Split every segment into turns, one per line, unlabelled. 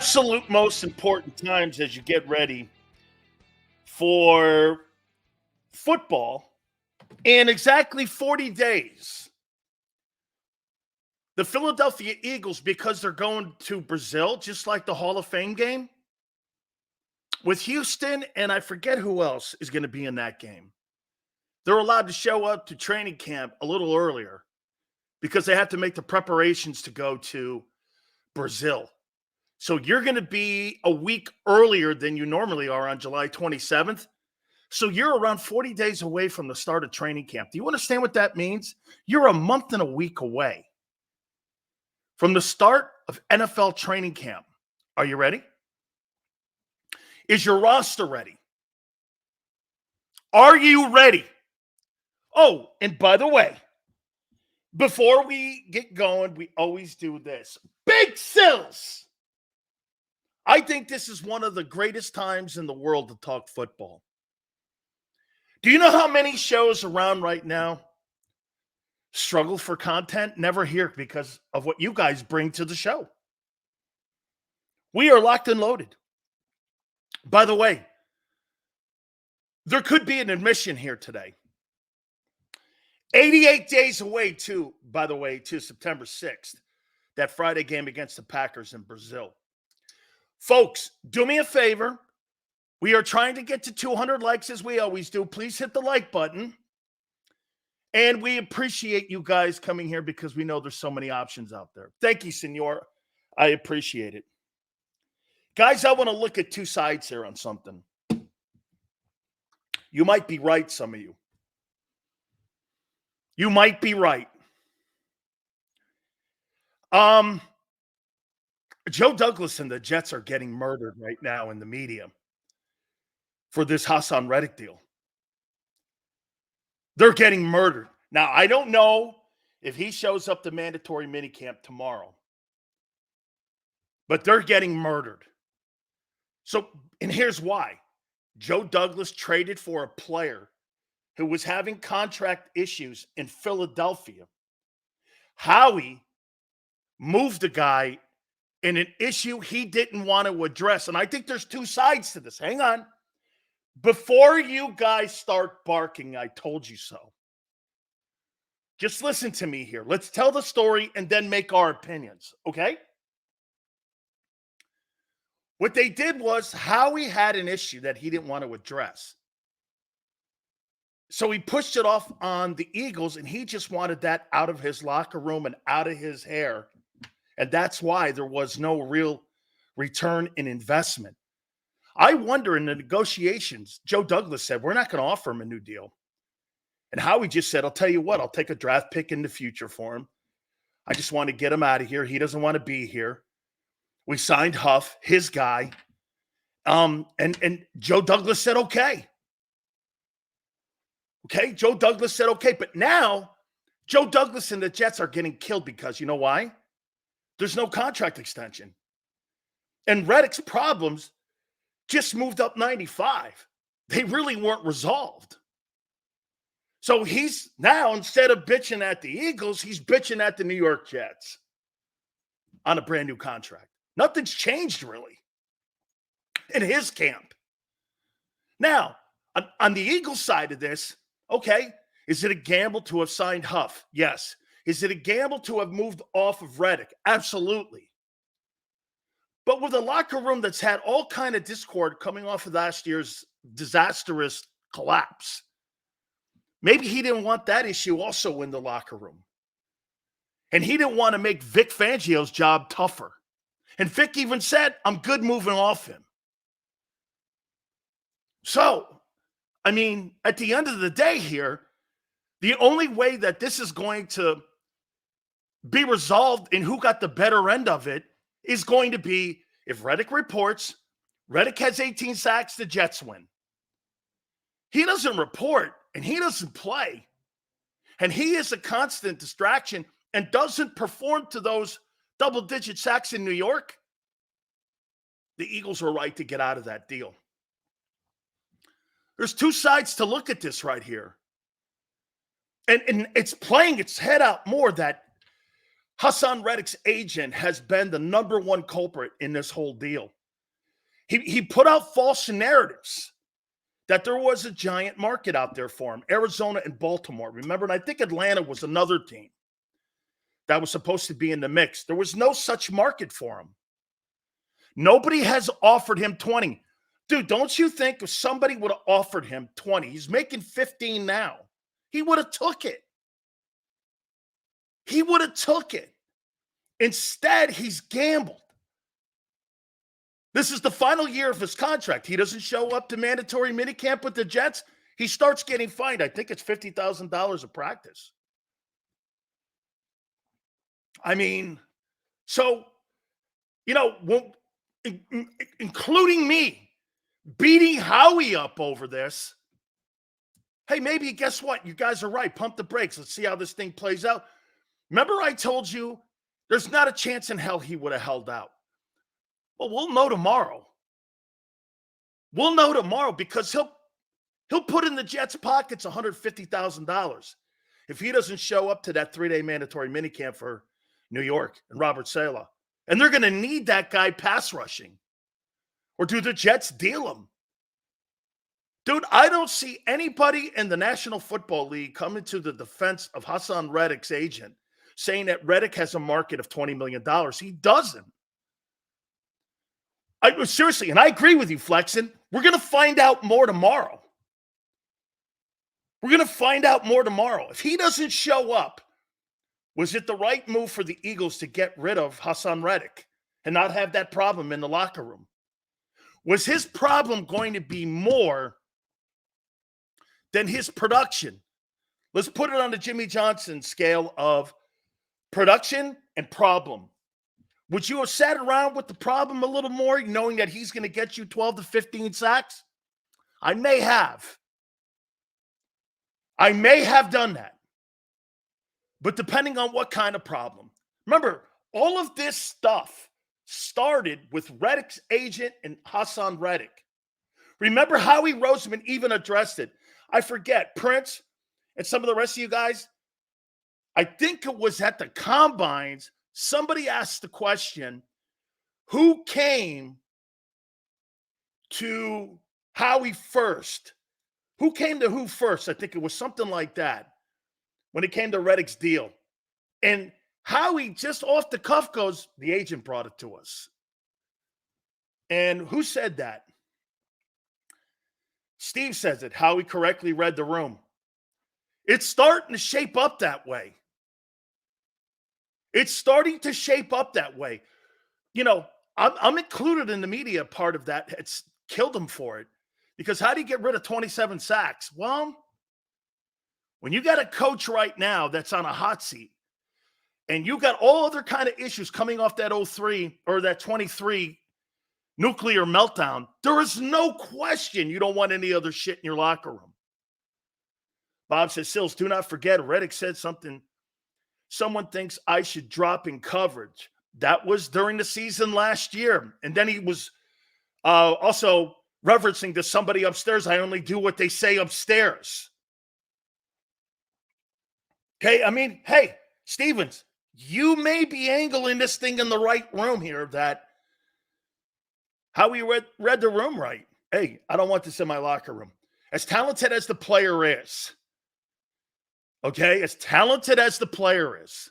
absolute most important times as you get ready for football. In exactly 40 days, the Philadelphia Eagles, because they're going to Brazil, just like the Hall of Fame game, with Houston, and I forget who else is going to be in that game. They're allowed to show up to training camp a little earlier because they have to make the preparations to go to Brazil. So you're going to be a week earlier than you normally are on July 27th. So you're around 40 days away from the start of training camp. Do you understand what that means? You're a month and a week away from the start of NFL training camp. Are you ready? Is your roster ready? Are you ready? Oh, and by the way, before we get going, we always do this. Big Sills! I think this is one of the greatest times in the world to talk football. Do you know how many shows around right now struggle for content? Never here because of what you guys bring to the show. We are locked and loaded. By the way, there could be an admission here today. 88 days away, to September 6th, that Friday game against the Packers in Brazil. Folks, do me a favor. We are trying to get to 200 likes as we always do. Please hit the like button. And we appreciate you guys coming here because we know there's so many options out there. Thank you, senor. I appreciate it. Guys, I want to look at two sides here on something. You might be right, some of you. You might be right. Joe Douglas and the Jets are getting murdered right now in the media for this Hassan Reddick deal. They're getting murdered. Now, I don't know if he shows up to mandatory minicamp tomorrow, but they're getting murdered. So, and here's why. Joe Douglas traded for a player who was having contract issues in Philadelphia. Howie moved the guy in an issue he didn't want to address. And I think there's two sides to this. Hang on. Before you guys start barking, I told you so. Just listen to me here. Let's tell the story and then make our opinions, okay? What they did was Howie had an issue that he didn't want to address. So he pushed it off on the Eagles, and he just wanted that out of his locker room and out of his hair. And that's why there was no real return in investment. I wonder in the negotiations, Joe Douglas said, we're not going to offer him a new deal. And Howie just said, I'll tell you what, I'll take a draft pick in the future for him. I just want to get him out of here. He doesn't want to be here. We signed Huff, his guy. And Joe Douglas said, okay. Okay, Joe Douglas said, okay. But now, Joe Douglas and the Jets are getting killed because, you know why? There's no contract extension. And Reddick's problems just moved up 95. They really weren't resolved. So he's now, instead of bitching at the Eagles, he's bitching at the New York Jets on a brand new contract. Nothing's changed really in his camp. Now, on the Eagles side of this, okay, is it a gamble to have signed Huff? Yes. Is it a gamble to have moved off of Reddick? Absolutely. But with a locker room that's had all kind of discord coming off of last year's disastrous collapse, maybe he didn't want that issue also in the locker room. And he didn't want to make Vic Fangio's job tougher. And Vic even said, I'm good moving off him. So, I mean, at the end of the day here, the only way that this is going to be resolved in who got the better end of it is going to be if Reddick reports, Reddick has 18 sacks, the Jets win. He doesn't report and he doesn't play. And he is a constant distraction and doesn't perform to those double-digit sacks in New York. The Eagles were right to get out of that deal. There's two sides to look at this right here. And it's playing its head out more that Hassan Reddick's agent has been the number one culprit in this whole deal. He put out false narratives that there was a giant market out there for him, Arizona and Baltimore. Remember, and I think Atlanta was another team that was supposed to be in the mix. There was no such market for him. Nobody has offered him 20. Dude, don't you think if somebody would have offered him 20, he's making 15 now, he would have took it. He would have took it. Instead, he's gambled. This is the final year of his contract. He doesn't show up to mandatory minicamp with the Jets. He starts getting fined. I think it's $50,000 a practice. I mean, so, including me beating Howie up over this. Hey, maybe guess what? You guys are right. Pump the brakes. Let's see how this thing plays out. Remember I told you there's not a chance in hell he would have held out. Well, we'll know tomorrow. We'll know tomorrow because he'll put in the Jets' pockets $150,000 if he doesn't show up to that 3-day mandatory minicamp for New York and Robert Saleh. And they're going to need that guy pass rushing. Or do the Jets deal him? Dude, I don't see anybody in the National Football League coming to the defense of Hassan Reddick's agent saying that Reddick has a market of $20 million. He doesn't. Seriously, and I agree with you, Flexen. We're going to find out more tomorrow. We're going to find out more tomorrow. If he doesn't show up, was it the right move for the Eagles to get rid of Hassan Reddick and not have that problem in the locker room? Was his problem going to be more than his production? Let's put it on the Jimmy Johnson scale of production and problem. Would you have sat around with the problem a little more, knowing that he's going to get you 12 to 15 sacks? I may have. I may have done that. But depending on what kind of problem. Remember, all of this stuff started with Reddick's agent and Hassan Reddick. Remember Howie Roseman even addressed it. I forget, Prince and some of the rest of you guys, I think it was at the Combines, somebody asked the question, who came to Howie first? Who came to who first? I think it was something like that when it came to Reddick's deal. And Howie just off the cuff goes, the agent brought it to us. And who said that? Steve says it. Howie correctly read the room. It's starting to shape up that way. It's starting to shape up that way. I'm included in the media part of that. It's killed him for it. Because how do you get rid of 27 sacks? Well, when you got a coach right now that's on a hot seat, and you got all other kind of issues coming off that 03 or that 23 nuclear meltdown, there is no question you don't want any other shit in your locker room. Bob says, Sills, do not forget, Reddick said something. Someone thinks I should drop in coverage. That was during the season last year. And then he was also referencing to somebody upstairs, I only do what they say upstairs. Okay, I mean, hey, Stevens, you may be angling this thing in the right room here that how we read the room right. Hey, I don't want this in my locker room. As talented as the player is, okay, as talented as the player is,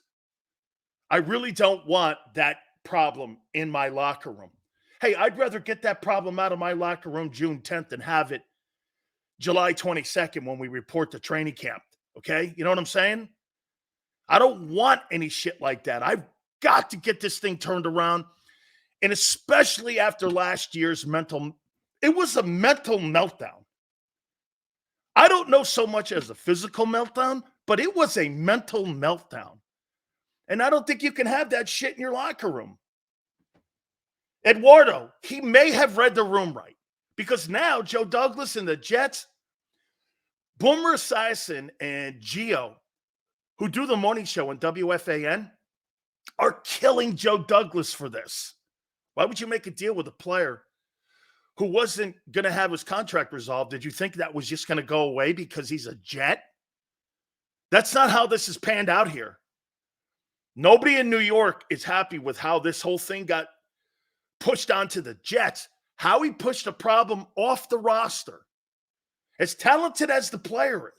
I really don't want that problem in my locker room. Hey, I'd rather get that problem out of my locker room June 10th than have it July 22nd when we report to training camp, okay? You know what I'm saying? I don't want any shit like that. I've got to get this thing turned around, and especially after last year's it was a mental meltdown. I don't know so much as a physical meltdown, but it was a mental meltdown. And I don't think you can have that shit in your locker room. Eduardo, he may have read the room right because now Joe Douglas and the Jets, Boomer Esiason and Gio, who do the morning show on WFAN, are killing Joe Douglas for this. Why would you make a deal with a player who wasn't going to have his contract resolved? Did you think that was just going to go away because he's a Jet? That's not how this is panned out here. Nobody in New York is happy with how this whole thing got pushed onto the Jets, how he pushed a problem off the roster. As talented as the player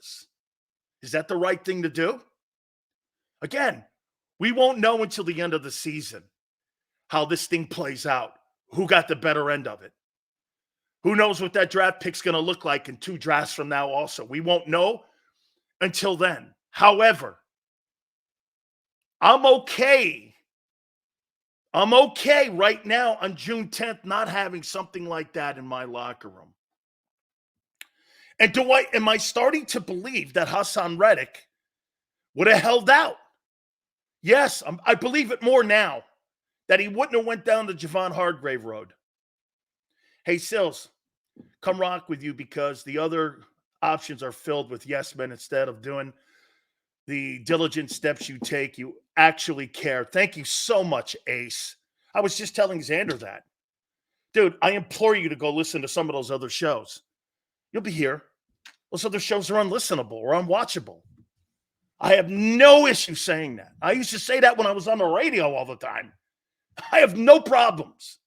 is that the right thing to do? Again, we won't know until the end of the season how this thing plays out, who got the better end of it. Who knows what that draft pick's going to look like in 2 drafts from now also. We won't know until then. However, I'm okay. I'm okay right now on June 10th not having something like that in my locker room. And am I starting to believe that Hassan Reddick would have held out? Yes, I believe it more now that he wouldn't have went down the Javon Hargrave road. Hey, Sills, come rock with you because the other options are filled with yes men instead of doing the diligent steps you take. You actually care. Thank you so much, Ace. I was just telling Xander that. Dude, I implore you to go listen to some of those other shows. You'll be here. Those other shows are unlistenable or unwatchable. I have no issue saying that. I used to say that when I was on the radio all the time. I have no problems.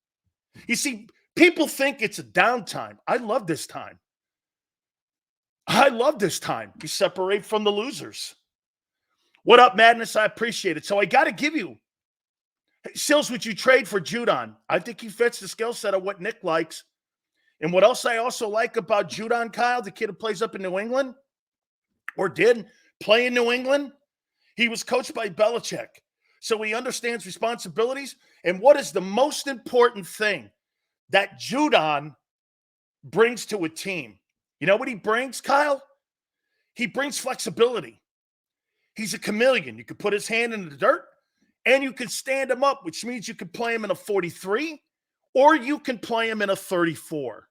You see, people think it's a downtime. I love this time. I love this time. You separate from the losers. What up, Madness? I appreciate it. So I got to give you. Sills, would you trade for Judon? I think he fits the skill set of what Nick likes. And what else I also like about Judon, Kyle, the kid who plays up in New England, or did play in New England, he was coached by Belichick. So he understands responsibilities. And what is the most important thing that Judon brings to a team? You know what he brings, Kyle? He brings flexibility. He's a chameleon. You can put his hand in the dirt and you can stand him up, which means you can play him in a 43 or you can play him in a 34.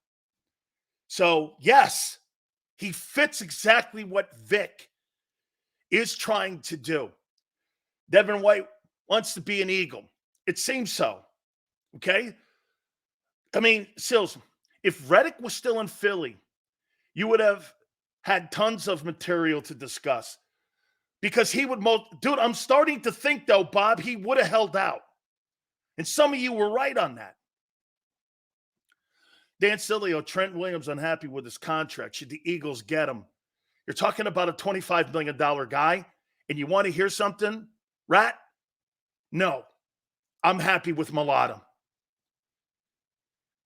So, yes, he fits exactly what Vic is trying to do. Devin White wants to be an Eagle. It seems so. Okay? I mean, Sills, if Reddick was still in Philly, you would have had tons of material to discuss because he would dude, I'm starting to think, though, Bob, he would have held out. And some of you were right on that. Dan Sileo, Trent Williams unhappy with his contract. Should the Eagles get him? You're talking about a $25 million guy, and you want to hear something, Rat? No. I'm happy with Mulata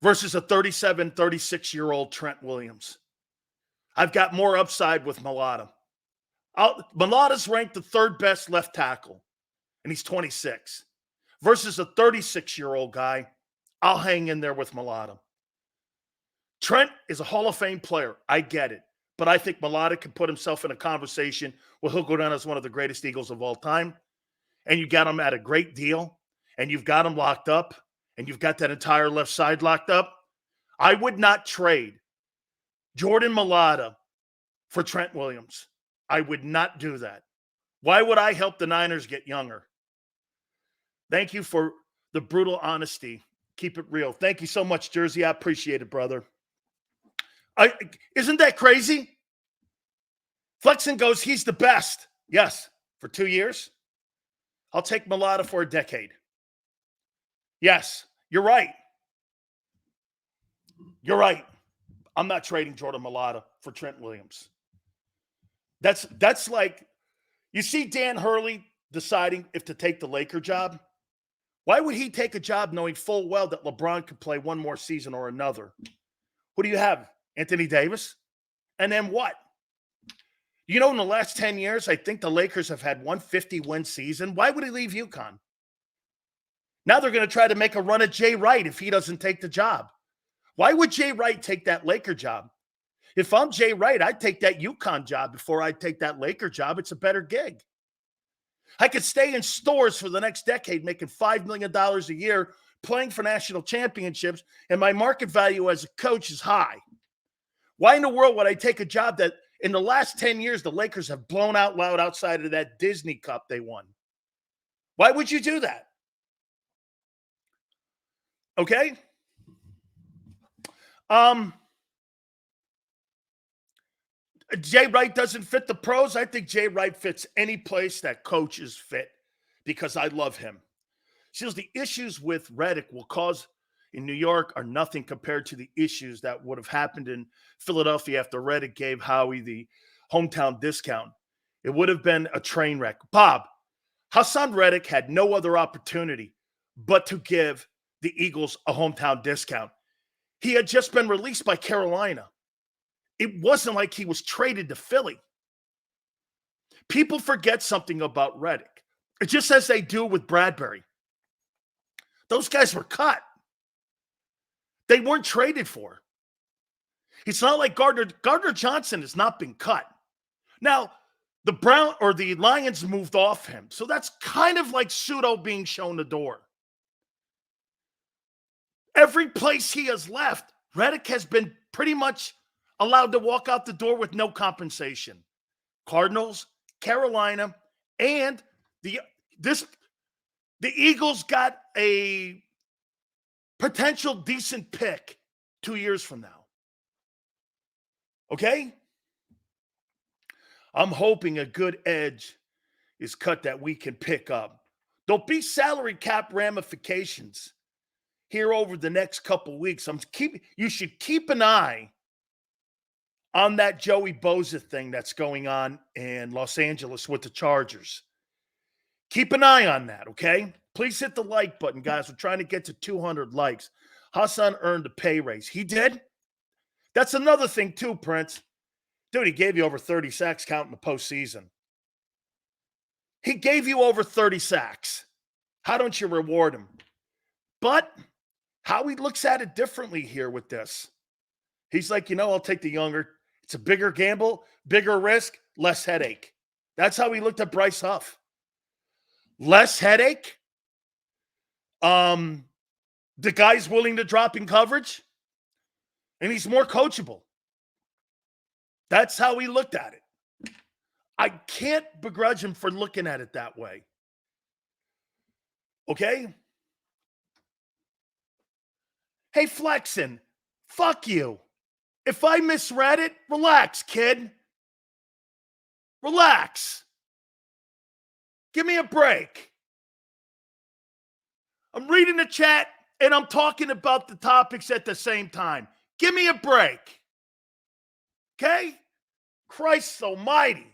versus a 37, 36-year-old Trent Williams. I've got more upside with Mulata. Mulata's ranked the 3rd best left tackle, and he's 26. Versus a 36-year-old guy, I'll hang in there with Mulata. Trent is a Hall of Fame player. I get it. But I think Mulata can put himself in a conversation where he'll go down as one of the greatest Eagles of all time. And you got him at a great deal. And you've got him locked up. And you've got that entire left side locked up. I would not trade Jordan Mulata for Trent Williams. I would not do that. Why would I help the Niners get younger? Thank you for the brutal honesty. Keep it real. Thank you so much, Jersey. I appreciate it, brother. Isn't that crazy? Flexen goes, he's the best. Yes, for 2 years. I'll take Mulata for a decade. Yes, you're right. You're right. I'm not trading Jordan Mulata for Trent Williams. That's like, you see Dan Hurley deciding if to take the Laker job. Why would he take a job knowing full well that LeBron could play one more season or another? Who do you have? Anthony Davis? And then what? You know, in the last 10 years, I think the Lakers have had 150-win season. Why would he leave UConn? Now they're going to try to make a run at Jay Wright if he doesn't take the job. Why would Jay Wright take that Laker job? If I'm Jay Wright, I'd take that UConn job before I take that Laker job. It's a better gig. I could stay in stores for the next decade making $5 million a year, playing for national championships, and my market value as a coach is high. Why in the world would I take a job that in the last 10 years the Lakers have blown out loud outside of that Disney Cup they won? Why would you do that? Okay? Jay Wright doesn't fit the pros. I think Jay Wright fits any place that coaches fit because I love him. Seals, the issues with Reddick will cause in New York are nothing compared to the issues that would have happened in Philadelphia after Reddick gave Howie the hometown discount. It would have been a train wreck. Bob, Hassan Reddick had no other opportunity but to give the Eagles a hometown discount. He had just been released by Carolina. It wasn't like he was traded to Philly. People forget something about Reddick. It's just as they do with Bradbury. Those guys were cut. They weren't traded for. It's not like Gardner Johnson has not been cut. Now, the Lions moved off him. So that's kind of like pseudo being shown the door. Every place he has left, Reddick has been pretty much allowed to walk out the door with no compensation. Cardinals, Carolina, and the Eagles got a potential decent pick 2 years from now. Okay? I'm hoping a good edge is cut that we can pick up. There'll be salary cap ramifications here over the next couple weeks. You should keep an eye on that Joey Bosa thing that's going on in Los Angeles with the Chargers. Keep an eye on that, okay? Please hit the like button, guys. We're trying to get to 200 likes. Hassan earned a pay raise. He did? That's another thing too, Prince. Dude, he gave you over 30 sacks counting the postseason. He gave you over 30 sacks. How don't you reward him? But Howie looks at it differently here with this. He's like, I'll take the younger. It's a bigger gamble, bigger risk, less headache. That's how he looked at Bryce Huff. Less headache. The guy's willing to drop in coverage, and he's more coachable. That's how he looked at it. I can't begrudge him for looking at it that way. Okay? Hey, Flexen, fuck you. If I misread it, relax, kid. Relax. Give me a break. I'm reading the chat and I'm talking about the topics at the same time. Give me a break. Okay? Christ almighty.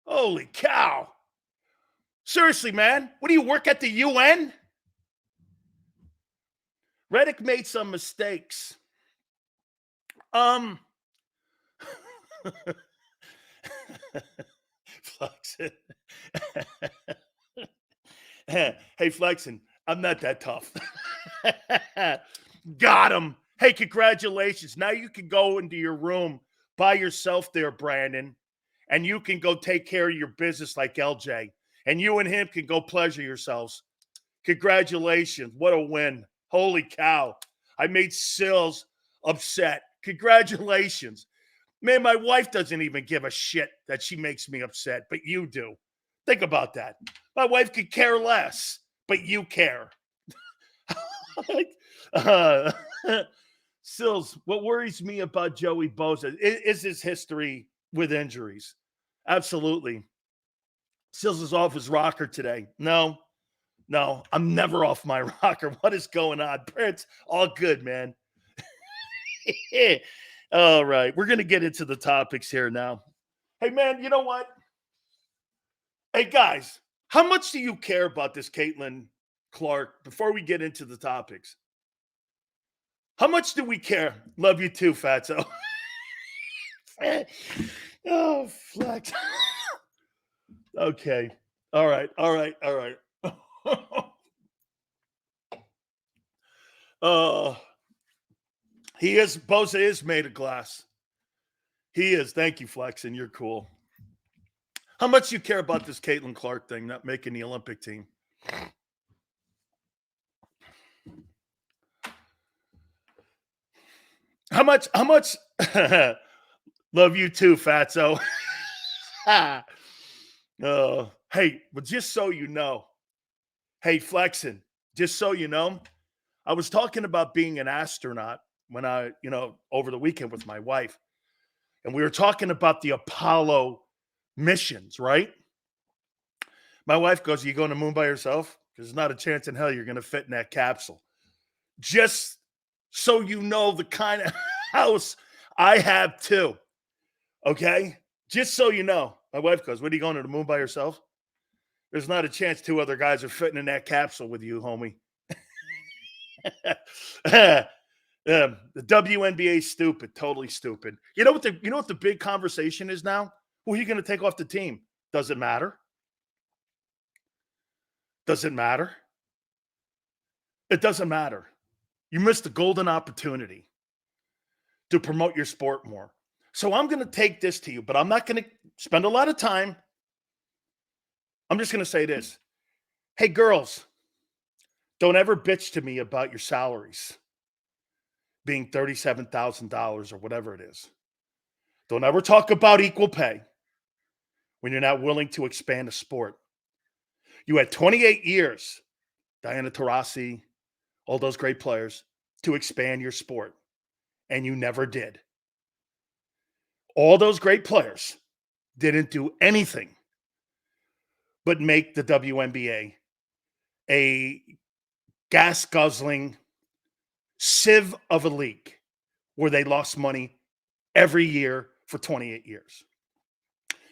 Holy cow. Seriously, man. What do you work at the UN? Reddick made some mistakes. Flexen. Hey, Flexen, I'm not that tough. Got him. Hey, congratulations. Now you can go into your room by yourself there, Brandon, and you can go take care of your business like LJ, and you and him can go pleasure yourselves. Congratulations. What a win. Holy cow. I made Sills upset. Congratulations. Man, my wife doesn't even give a shit that she makes me upset, but you do. Think about that. My wife could care less, but you care. Sills, what worries me about Joey Bosa is his history with injuries. Absolutely. Sills is off his rocker today. No, I'm never off my rocker. What is going on? Prince, all good, man. All right. We're going to get into the topics here now. Hey, man, you know what? Hey, guys, how much do you care about this Caitlin Clark before we get into the topics? How much do we care? Love you too, Fatso. Oh, Flex. Okay. All right. Bosa is made of glass. He is. Thank you, Flex, and you're cool. How much do you care about this Caitlin Clark thing not making the Olympic team? How much? Love you too, Fatso. Hey, but just so you know, hey, Flexin, just so you know, I was talking about being an astronaut when I, over the weekend with my wife, and we were talking about the Apollo missions, right? My wife goes, "Are you going to the moon by yourself? Because there's not a chance in hell you're going to fit in that capsule." Just so you know the kind of house I have too. Okay? Just so you know. My wife goes, "What, are you going to the moon by yourself? There's not a chance two other guys are fitting in that capsule with you, homie." The WNBA is stupid, totally stupid. You know what the big conversation is now? Who are you going to take off the team? Does it matter? Does it matter? It doesn't matter. You missed a golden opportunity to promote your sport more. So I'm going to take this to you, but I'm not going to spend a lot of time. I'm just going to say this. Hey, girls, don't ever bitch to me about your salaries being $37,000 or whatever it is. Don't ever talk about equal pay when you're not willing to expand a sport. You had 28 years, Diana Taurasi, all those great players, to expand your sport, and you never did. All those great players didn't do anything but make the WNBA a gas-guzzling sieve of a league where they lost money every year for 28 years.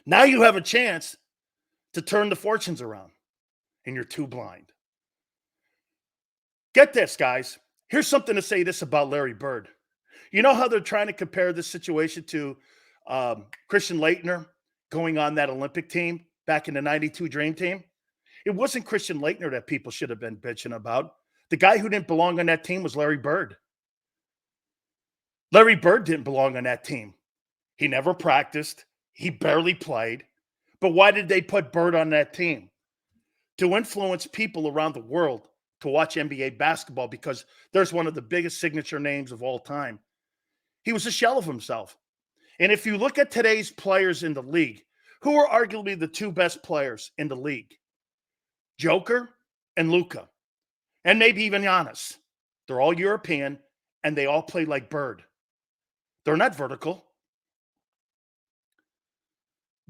Now you have a chance to turn the fortunes around, and you're too blind. Get this, guys. Here's something to say this about Larry Bird. You know how they're trying to compare this situation to Christian Laettner going on that Olympic team back in the 92 Dream Team? It wasn't Christian Laettner that people should have been bitching about. The guy who didn't belong on that team was Larry Bird. Larry Bird didn't belong on that team. He never practiced. He barely played. But why did they put Bird on that team? To influence people around the world to watch NBA basketball, because there's one of the biggest signature names of all time. He was a shell of himself. And if you look at today's players in the league, who are arguably the two best players in the league? Joker and Luka, and maybe even Giannis. They're all European, and they all play like Bird. They're not vertical.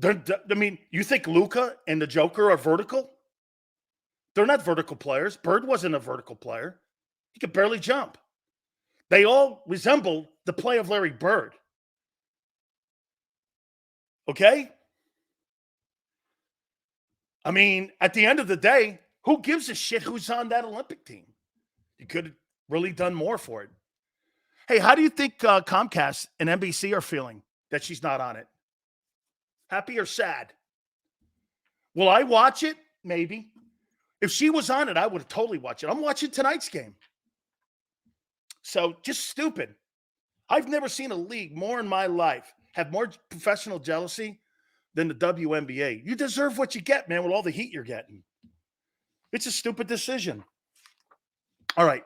You think Luka and the Joker are vertical? They're not vertical players. Bird wasn't a vertical player. He could barely jump. They all resemble the play of Larry Bird. Okay? I mean, at the end of the day, who gives a shit who's on that Olympic team? You could have really done more for it. Hey, how do you think Comcast and NBC are feeling that she's not on it? Happy or sad? Will I watch it? Maybe. If she was on it, I would have totally watched it. I'm watching tonight's game. So just stupid. I've never seen a league more in my life have more professional jealousy than the WNBA. You deserve what you get, man, with all the heat you're getting. It's a stupid decision. All right.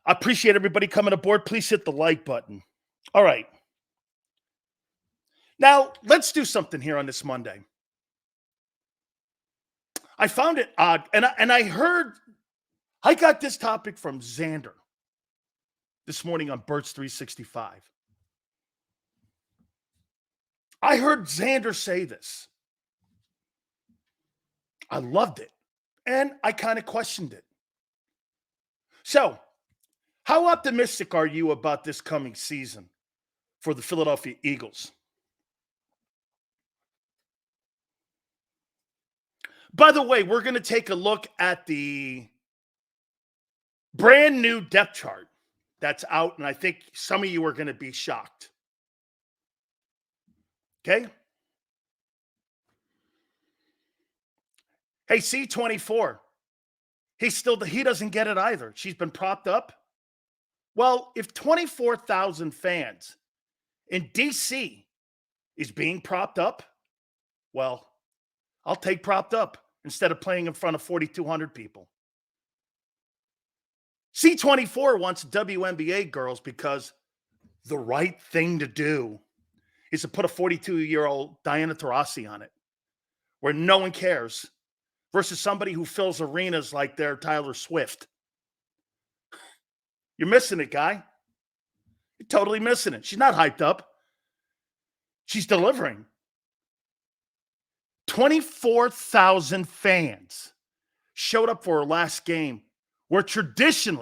I appreciate everybody coming aboard. Please hit the like button. All right. Now, let's do something here on this Monday. I found it odd, and I got this topic from Xander this morning on Birds 365. I heard Xander say this. I loved it, and I kind of questioned it. So, how optimistic are you about this coming season for the Philadelphia Eagles? By the way, we're going to take a look at the brand new depth chart that's out, and I think some of you are going to be shocked. Okay? Hey, C24, he doesn't get it either. She's been propped up. Well, if 24,000 fans in D.C. is being propped up, well, I'll take propped up instead of playing in front of 4,200 people. C24 wants WNBA girls because the right thing to do is to put a 42-year-old Diana Taurasi on it where no one cares versus somebody who fills arenas like they're Tyler Swift. You're missing it, guy. You're totally missing it. She's not hyped up. She's delivering. 24,000 fans showed up for our last game. We're tradition.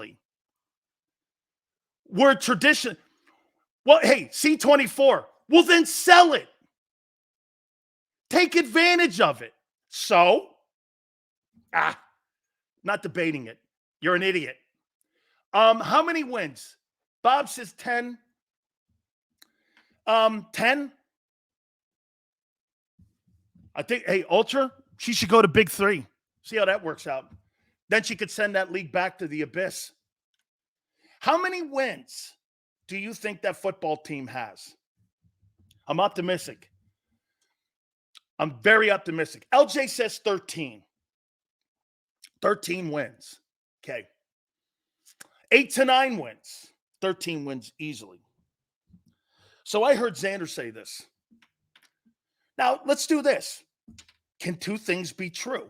Well, hey, C24. Well, then sell it. Take advantage of it. So, not debating it. You're an idiot. How many wins? Bob says 10. 10. I think, hey, Ultra, she should go to Big 3. See how that works out. Then she could send that league back to the abyss. How many wins do you think that football team has? I'm optimistic. I'm very optimistic. LJ says 13. 13 wins. Okay. 8 to 9 wins. 13 wins easily. So I heard Xander say this. Now, let's do this. Can two things be true?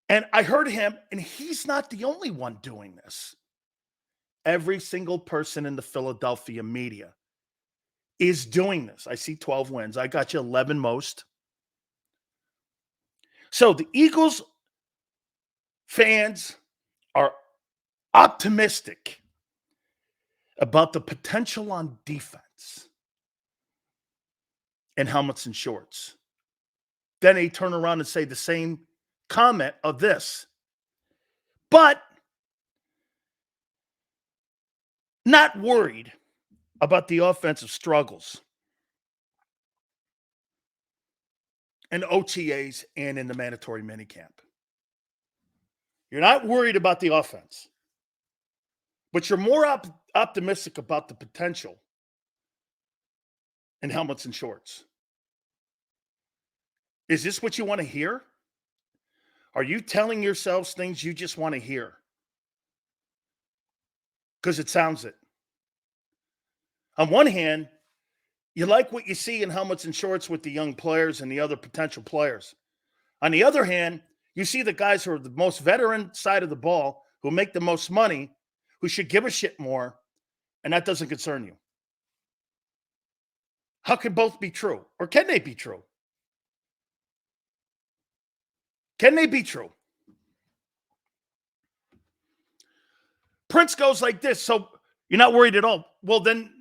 And I heard him, and he's not the only one doing this. Every single person in the Philadelphia media is doing this. I see 12 wins. I got you 11 most. So the Eagles fans are optimistic about the potential on defense and helmets and shorts. Then they turn around and say the same comment of this. But not worried about the offensive struggles and OTAs and in the mandatory minicamp. You're not worried about the offense, but you're more optimistic about the potential in helmets and shorts. Is this what you want to hear? Are you telling yourselves things you just want to hear? Because it sounds it. On one hand, you like what you see in helmets and shorts with the young players and the other potential players. On the other hand, you see the guys who are the most veteran side of the ball, who make the most money, who should give a shit more, and that doesn't concern you. How can both be true? Or can they be true? Can they be true? Prince goes like this. So you're not worried at all. Well, then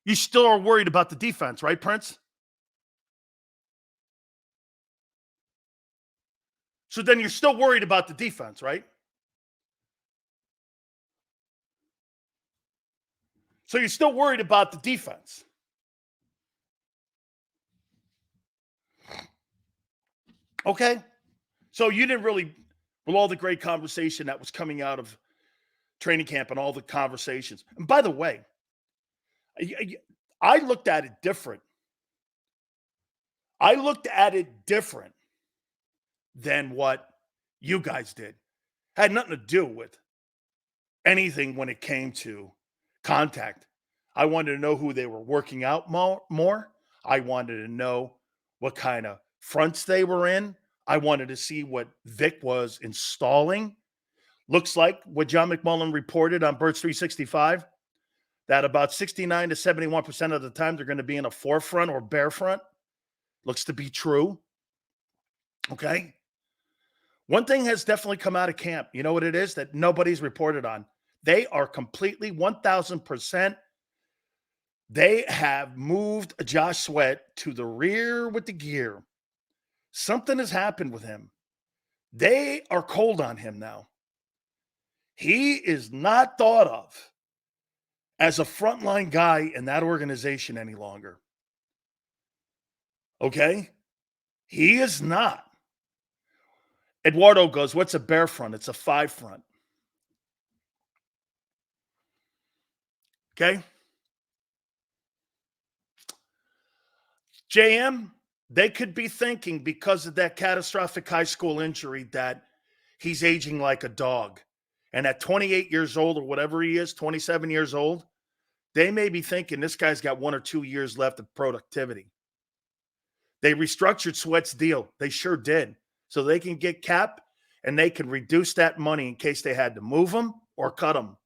you still are worried about the defense, right, Prince? So then you're still worried about the defense, right? So you're still worried about the defense. Okay. So you didn't really, with all the great conversation that was coming out of training camp and all the conversations. And by the way, I looked at it different. I looked at it different than what you guys did. Had nothing to do with anything when it came to contact. I wanted to know who they were working out more. I wanted to know what kind of fronts they were in. I wanted to see what Vic was installing. Looks like what John McMullen reported on Birds 365, that about 69 to 71% of the time they're going to be in a forefront or bare front. Looks to be true. Okay. One thing has definitely come out of camp. You know what it is that nobody's reported on? They are completely 1,000%. They have moved Josh Sweat to the rear with the gear. Something has happened with him. They are cold on him now. He is not thought of as a frontline guy in that organization any longer. Okay? He is not. Eduardo goes, what's a bare front? It's a 5 front. Okay? JM, they could be thinking because of that catastrophic high school injury that he's aging like a dog. And at 28 years old or whatever he is, 27 years old, they may be thinking this guy's got 1 or 2 years left of productivity. They restructured Sweat's deal. They sure did. So they can get cap and they can reduce that money in case they had to move him or cut him.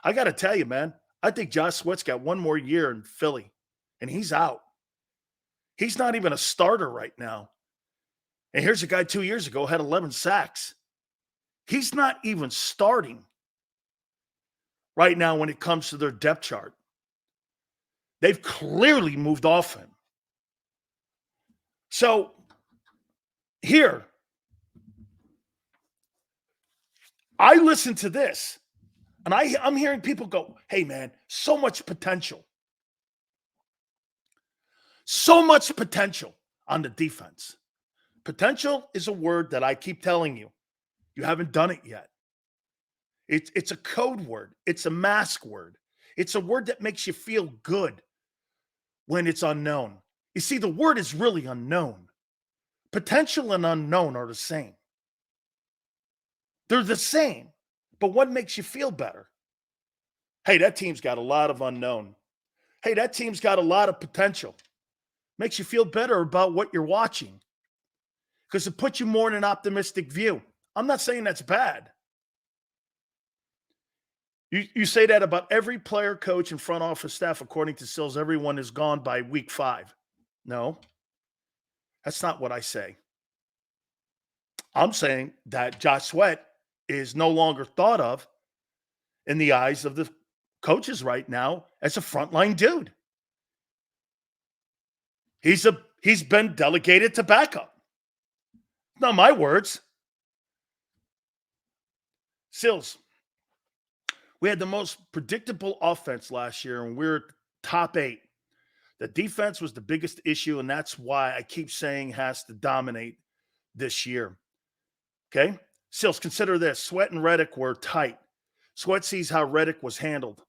I got to tell you, man, I think Josh Sweat's got 1 more year in Philly and he's out. He's not even a starter right now. And here's a guy 2 years ago had 11 sacks. He's not even starting right now when it comes to their depth chart. They've clearly moved off him. So here, I listen to this, and I'm hearing people go, hey, man, so much potential. So much potential on the defense. Potential is a word that I keep telling you. You haven't done it yet. It's a code word. It's a mask word. It's a word that makes you feel good when it's unknown. You see, the word is really unknown. Potential and unknown are the same. They're the same, but what makes you feel better? Hey, that team's got a lot of unknown. Hey, that team's got a lot of potential. Makes you feel better about what you're watching because it puts you more in an optimistic view. I'm not saying that's bad. You say that about every player, coach, and front office staff. According to Sills, everyone is gone by week 5. No, that's not what I say. I'm saying that Josh Sweat is no longer thought of in the eyes of the coaches right now as a frontline dude. He's been delegated to backup. Not my words. Sills, we had the most predictable offense last year, and we're top 8. The defense was the biggest issue, and that's why I keep saying has to dominate this year. Okay? Sills, consider this. Sweat and Reddick were tight. Sweat sees how Reddick was handled.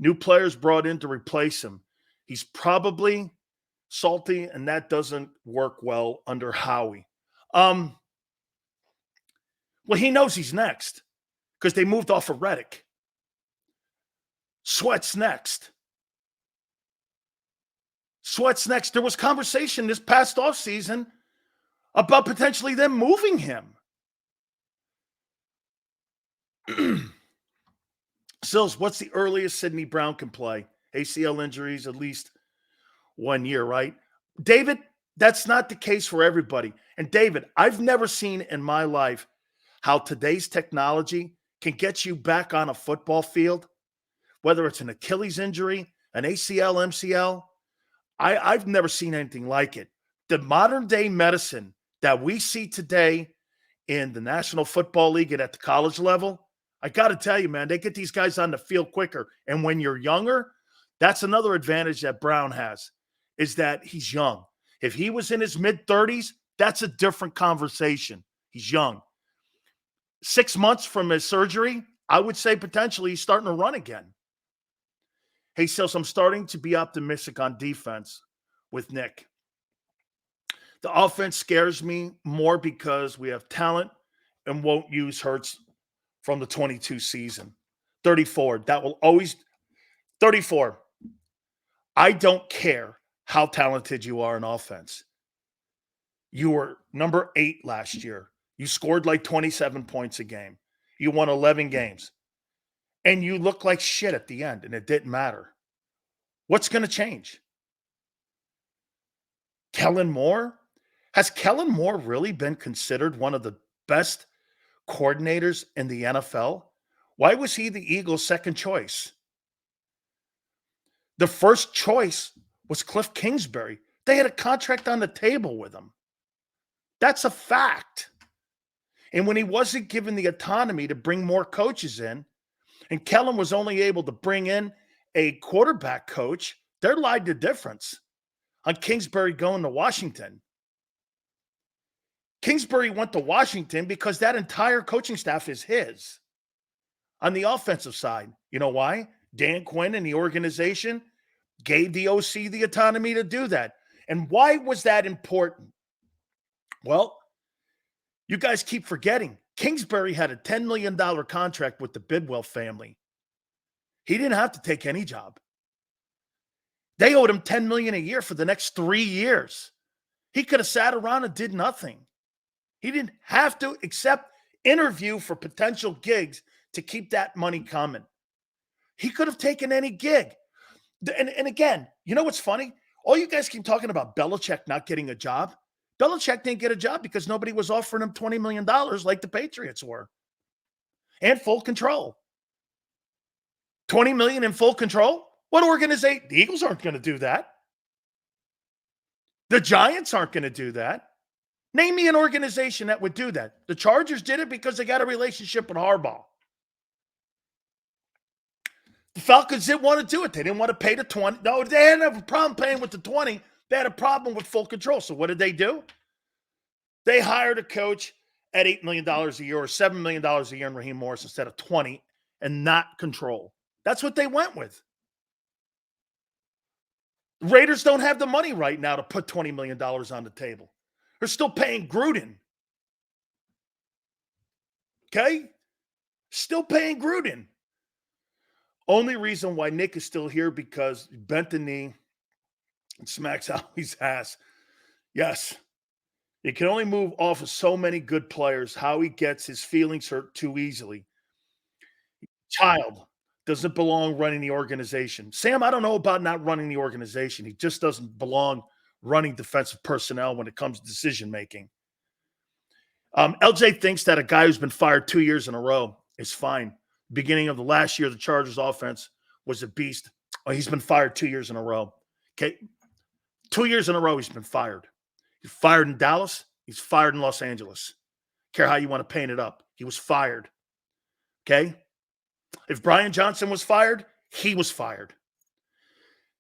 New players brought in to replace him. He's probably salty, and that doesn't work well under Howie. Well, he knows he's next because they moved off of Reddick. Sweat's next. Sweat's next. There was conversation this past offseason about potentially them moving him. Sills, what's the earliest Sidney Brown can play? ACL injuries, at least 1 year, right? David, that's not the case for everybody. And David, I've never seen in my life how today's technology can get you back on a football field, whether it's an Achilles injury, an ACL, MCL. I've never seen anything like it. The modern day medicine that we see today in the National Football League and at the college level, I got to tell you, man, they get these guys on the field quicker. And when you're younger, that's another advantage that Brown has, is that he's young. If he was in his mid-30s, that's a different conversation. He's young. 6 months from his surgery, I would say potentially he's starting to run again. Hey, Sills, I'm starting to be optimistic on defense with Nick. The offense scares me more because we have talent and won't use Hurts from the 22 season. 34, that will always – 34. I don't care how talented you are in offense. You were number 8 last year. You scored like 27 points a game. You won 11 games. And you looked like shit at the end, and it didn't matter. What's going to change? Kellen Moore? Has Kellen Moore really been considered one of the best coordinators in the NFL? Why was he the Eagles' second choice? The first choice was Cliff Kingsbury. They had a contract on the table with him. That's a fact. And when he wasn't given the autonomy to bring more coaches in, and Kellen was only able to bring in a quarterback coach, there lied the difference on Kingsbury going to Washington. Kingsbury went to Washington because that entire coaching staff is his. On the offensive side, you know why? Dan Quinn and the organization gave the OC the autonomy to do that. And why was that important? Well, you guys keep forgetting. Kingsbury had a $10 million contract with the Bidwell family. He didn't have to take any job. They owed him $10 million a year for the next 3 years. He could have sat around and did nothing. He didn't have to except interview for potential gigs to keep that money coming. He could have taken any gig. And again, you know what's funny? All you guys keep talking about Belichick not getting a job. Belichick didn't get a job because nobody was offering him $20 million like the Patriots were. And full control. $20 million in full control? What organization? The Eagles aren't going to do that. The Giants aren't going to do that. Name me an organization that would do that. The Chargers did it because they got a relationship with Harbaugh. The Falcons didn't want to do it. They didn't want to pay the 20. No, they didn't have a problem paying with the 20. They had a problem with full control. So what did they do? They hired a coach at $8 million a year or $7 million a year in Raheem Morris instead of 20 and not control. That's what they went with. The Raiders don't have the money right now to put $20 million on the table. They're still paying Gruden. Okay? Still paying Gruden. Only reason why Nick is still here because he bent the knee and smacks Howie's ass. Yes. You can only move off of so many good players. Howie gets his feelings hurt too easily. Child doesn't belong running the organization. Sam, I don't know about not running the organization. He just doesn't belong running defensive personnel when it comes to decision making. LJ thinks that a guy who's been fired 2 years in a row is fine. Beginning of the last year, the Chargers offense was a beast. Oh, he's been fired 2 years in a row. Okay. 2 years in a row, he's been fired. He's fired in Dallas. He's fired in Los Angeles. Care how you want to paint it up. He was fired. Okay. If Brian Johnson was fired, he was fired.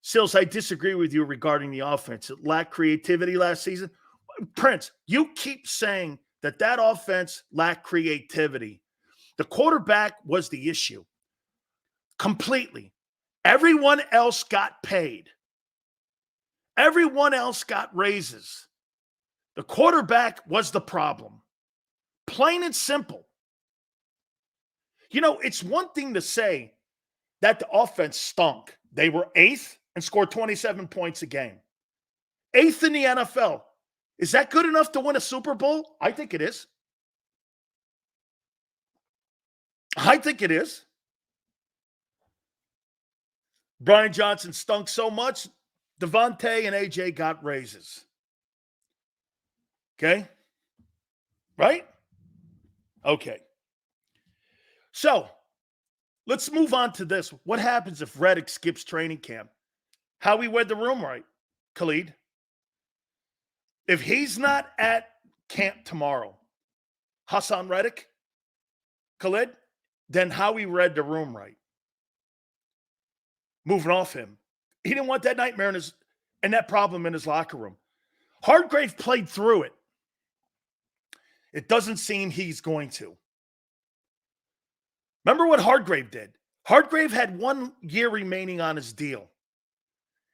Sills, I disagree with you regarding the offense. It lacked creativity last season. Prince, you keep saying that offense lacked creativity. The quarterback was the issue. Completely. Everyone else got paid. Everyone else got raises. The quarterback was the problem. Plain and simple. You know, it's one thing to say that the offense stunk. They were 8th and scored 27 points a game. 8th in the NFL. Is that good enough to win a Super Bowl? I think it is. I think it is. Brian Johnson stunk so much, Devontae and AJ got raises. Okay? Right? Okay. So, let's move on to this. What happens if Reddick skips training camp? How we read the room right, Khalid? If he's not at camp tomorrow, Hassan Reddick, Khalid, then how we read the room right. Moving off him. He didn't want that nightmare and that problem in his locker room. Hargrave played through it. It doesn't seem he's going to. Remember what Hargrave did? Hargrave had 1 year remaining on his deal.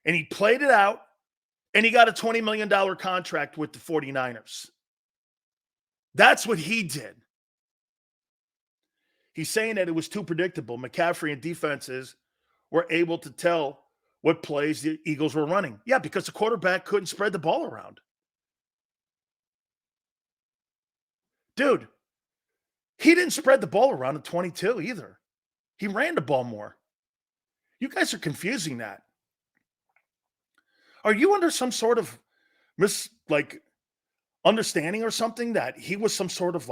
And he played it out, and he got a $20 million contract with the 49ers. That's what he did. He's saying that it was too predictable. McCaffrey and defenses were able to tell what plays the Eagles were running. Yeah, because the quarterback couldn't spread the ball around. Dude, he didn't spread the ball around at 22 either. He ran the ball more. You guys are confusing that. Are you under some sort of understanding or something that he was some sort of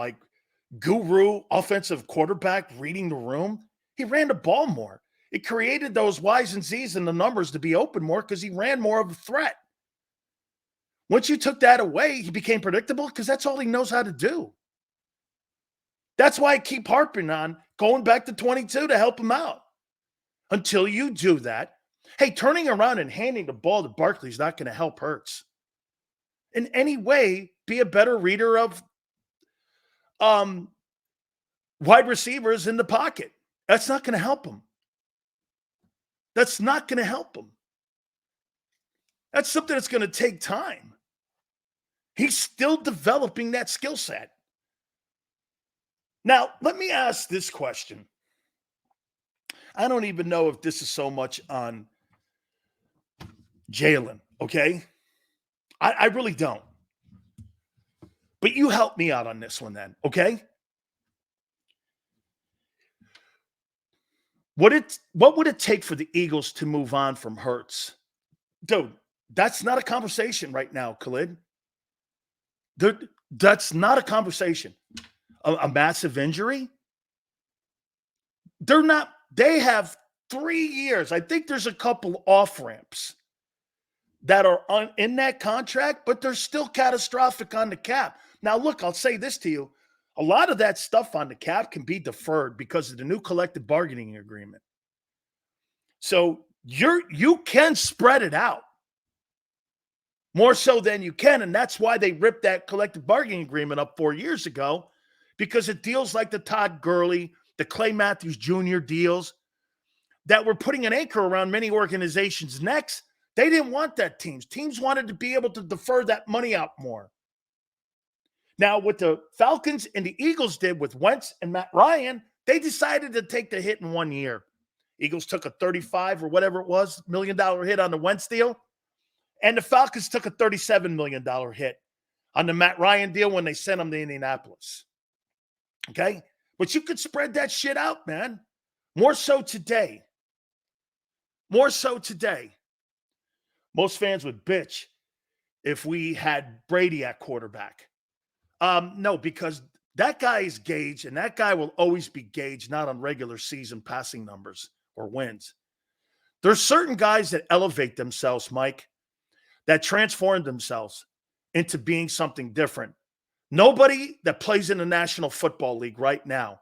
guru offensive quarterback reading the room? He ran the ball more. It created those Y's and Z's and the numbers to be open more because he ran more of a threat. Once you took that away, he became predictable because that's all he knows how to do. That's why I keep harping on going back to 22 to help him out. Until you do that, hey, turning around and handing the ball to Barkley is not going to help Hurts. In any way, be a better reader of wide receivers in the pocket. That's not going to help him. That's not going to help him. That's something that's going to take time. He's still developing that skill set. Now, let me ask this question. I don't even know if this is so much on Jalen, okay? I really don't. But you help me out on this one then, okay? What would it take for the Eagles to move on from Hurts? Dude, That's not a conversation right now, Khalid. That's not a conversation. A massive injury? They have 3 years. I think there's a couple off ramps that are in that contract, but they're still catastrophic on the cap. Now, look, I'll say this to you. A lot of that stuff on the cap can be deferred because of the new collective bargaining agreement. So you can spread it out more so than you can. And that's why they ripped that collective bargaining agreement up 4 years ago, because it deals like the Todd Gurley, the Clay Matthews Jr. deals that were putting an anchor around many organizations' necks. They didn't want that teams. Teams wanted to be able to defer that money out more. Now, what the Falcons and the Eagles did with Wentz and Matt Ryan, they decided to take the hit in 1 year. Eagles took a 35 or whatever it was, $1 million hit on the Wentz deal. And the Falcons took a $37 million hit on the Matt Ryan deal when they sent him to Indianapolis. Okay? But you could spread that shit out, man. More so today. More so today. Most fans would bitch if we had Brady at quarterback. No, because that guy is gauged, and that guy will always be gauged not on regular season passing numbers or wins. There's certain guys that elevate themselves, Mike, that transform themselves into being something different. Nobody that plays in the National Football League right now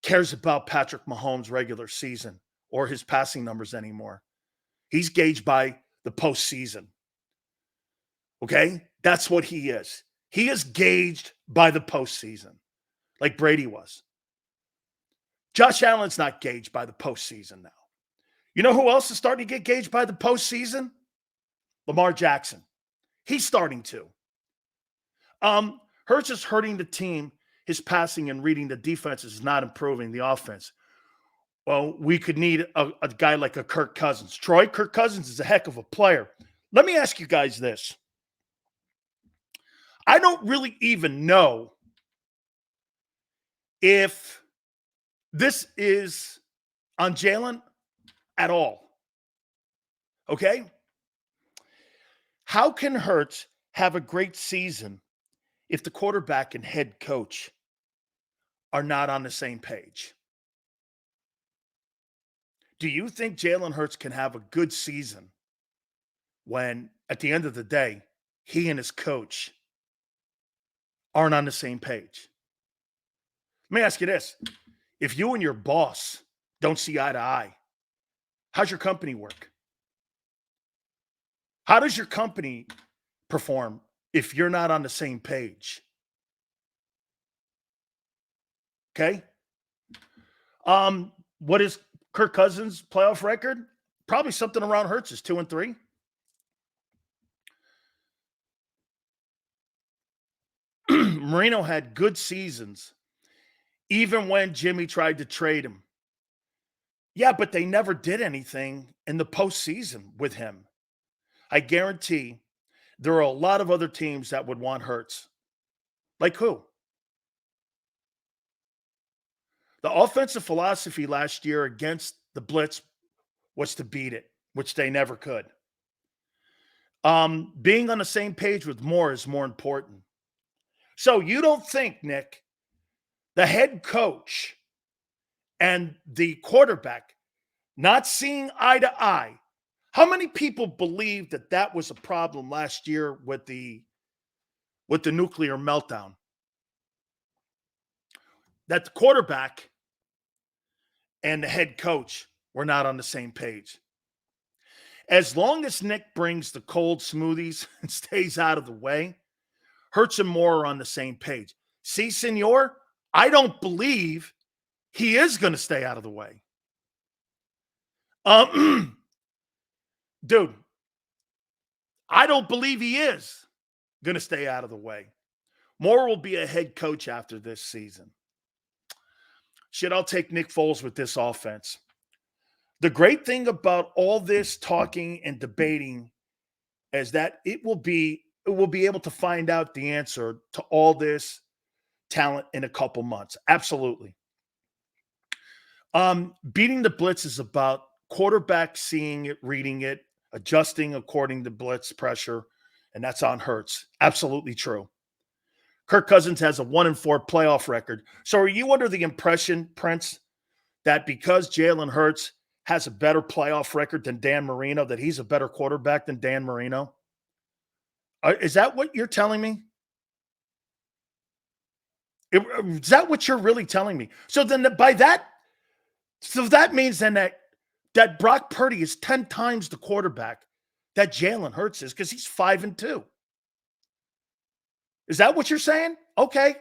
cares about Patrick Mahomes' regular season or his passing numbers anymore. He's gauged by the postseason. Okay? That's what he is. He is gauged by the postseason, like Brady was. Josh Allen's not gauged by the postseason now. You know who else is starting to get gauged by the postseason? Lamar Jackson. He's starting to. Hurts is hurting the team. His passing and reading the defense is not improving the offense. Well, we could need a guy like a Kirk Cousins. Kirk Cousins is a heck of a player. Let me ask you guys this. I don't really even know if this is on Jalen at all. Okay? How can Hurts have a great season if the quarterback and head coach are not on the same page? Do you think Jalen Hurts can have a good season when, at the end of the day, he and his coach aren't on the same page? Let me ask you this. If you and your boss don't see eye to eye, how's your company work? How does your company perform if you're not on the same page? Okay? What is Kirk Cousins' playoff record? Probably something around Hurts' 2-3. Marino had good seasons, even when Jimmy tried to trade him. Yeah, but they never did anything in the postseason with him. I guarantee there are a lot of other teams that would want Hurts. Like who? The offensive philosophy last year against the blitz was to beat it, which they never could. Being on the same page with Moore is more important. So you don't think, Nick, the head coach and the quarterback not seeing eye to eye? How many people believe that that was a problem last year with the nuclear meltdown? That the quarterback and the head coach were not on the same page. As long as Nick brings the cold smoothies and stays out of the way, Hurts and Moore are on the same page. See, senor, I don't believe he is going to stay out of the way. Dude, I don't believe he is going to stay out of the way. Moore will be a head coach after this season. Shit, I'll take Nick Foles with this offense. The great thing about all this talking and debating is that it will be able to find out the answer to all this talent in a couple months. Absolutely. Beating the blitz is about quarterback seeing it, reading it, adjusting according to blitz pressure, and that's on Hurts. Absolutely true. Kirk Cousins has a 1-4 playoff record. So are you under the impression, Prince, that because Jalen Hurts has a better playoff record than Dan Marino, that he's a better quarterback than Dan Marino? Is that what you're telling me? Is that what you're really telling me? So then that means then that Brock Purdy is 10 times the quarterback that Jalen Hurts is, because he's 5-2. Is that what you're saying? Okay.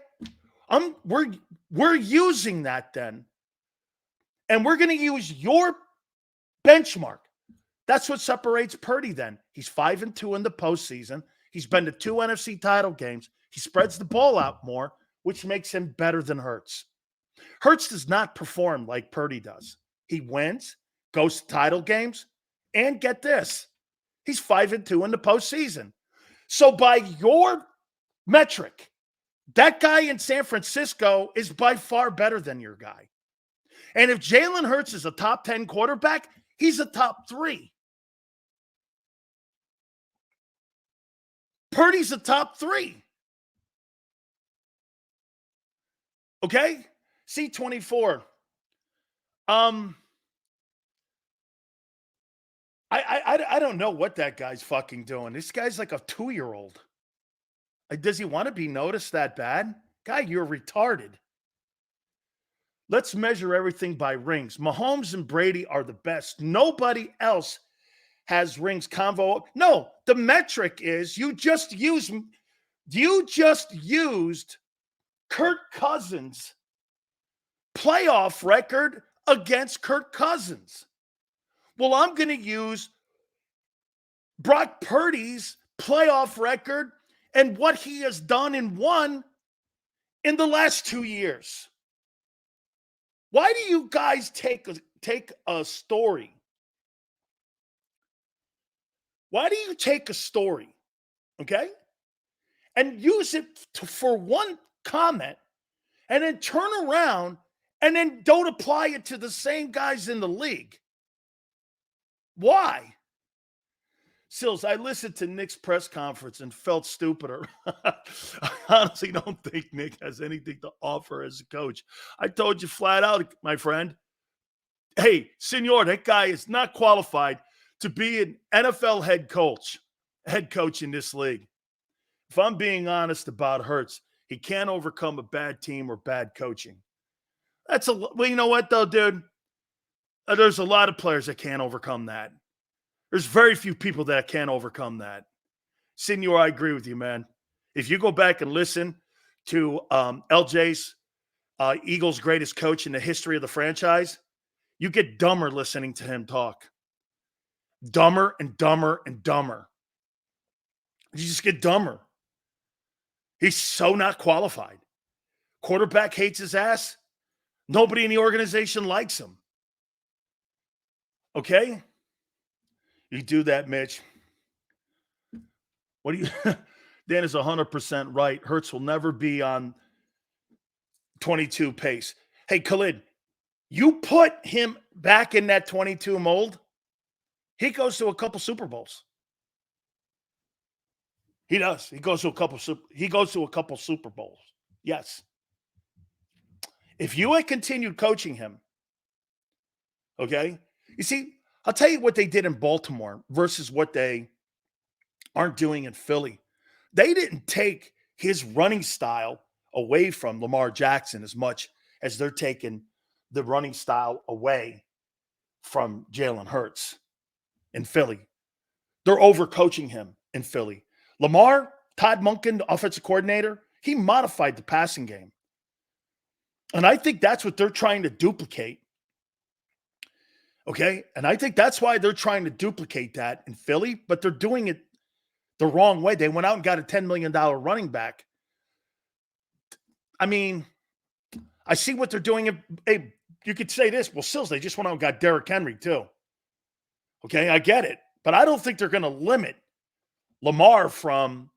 We're using that then. And we're going to use your benchmark. That's what separates Purdy then. He's 5-2 in the postseason. He's been to 2 NFC title games. He spreads the ball out more, which makes him better than Hurts. Hurts does not perform like Purdy does. He wins, goes to title games, and get this, he's 5-2 in the postseason. So by your metric, that guy in San Francisco is by far better than your guy. And if Jalen Hurts is a top 10 quarterback, he's a top 3. Purdy's a top 3. Okay? C24. I don't know what that guy's fucking doing. This guy's like a 2-year-old. Does he want to be noticed that bad? Guy, you're retarded. Let's measure everything by rings. Mahomes and Brady are the best. Nobody else has rings convo. No, the metric is you just used Kirk Cousins' playoff record against Kirk Cousins. Well, I'm going to use Brock Purdy's playoff record and what he has done and won in the last 2 years. Why do you guys take a story? Why do you take a story, okay, and use it for one comment and then turn around and then don't apply it to the same guys in the league? Why? Sills, I listened to Nick's press conference and felt stupider. I honestly don't think Nick has anything to offer as a coach. I told you flat out, my friend. Hey, senor, that guy is not qualified to be an NFL head coach in this league. If I'm being honest about Hurts, he can't overcome a bad team or bad coaching. Well, you know what, though, dude? There's a lot of players that can't overcome that. There's very few people that can't overcome that. Senor, I agree with you, man. If you go back and listen to LJ's Eagles' greatest coach in the history of the franchise, you get dumber listening to him talk. Dumber and dumber and dumber. You just get dumber. He's so not qualified. Quarterback hates his ass. Nobody in the organization likes him. Okay? You do that, Mitch. What do you Dan is 100% right. Hurts will never be on 22 pace. Hey, Khalid, you put him back in that 22 mold, he goes to a couple Super Bowls. He does. He goes to a couple Super Bowls. Yes. If you had continued coaching him, okay? You see, I'll tell you what they did in Baltimore versus what they aren't doing in Philly. They didn't take his running style away from Lamar Jackson as much as they're taking the running style away from Jalen Hurts in Philly. They're overcoaching him in Philly. Lamar, Todd Monken, the offensive coordinator, he modified the passing game. And I think that's what they're trying to duplicate. Okay? And I think that's why they're trying to duplicate that in Philly, but they're doing it the wrong way. They went out and got a $10 million running back. I mean, I see what they're doing. Hey, you could say this. Well, Sills, they just went out and got Derrick Henry too. Okay, I get it. But I don't think they're going to limit Lamar from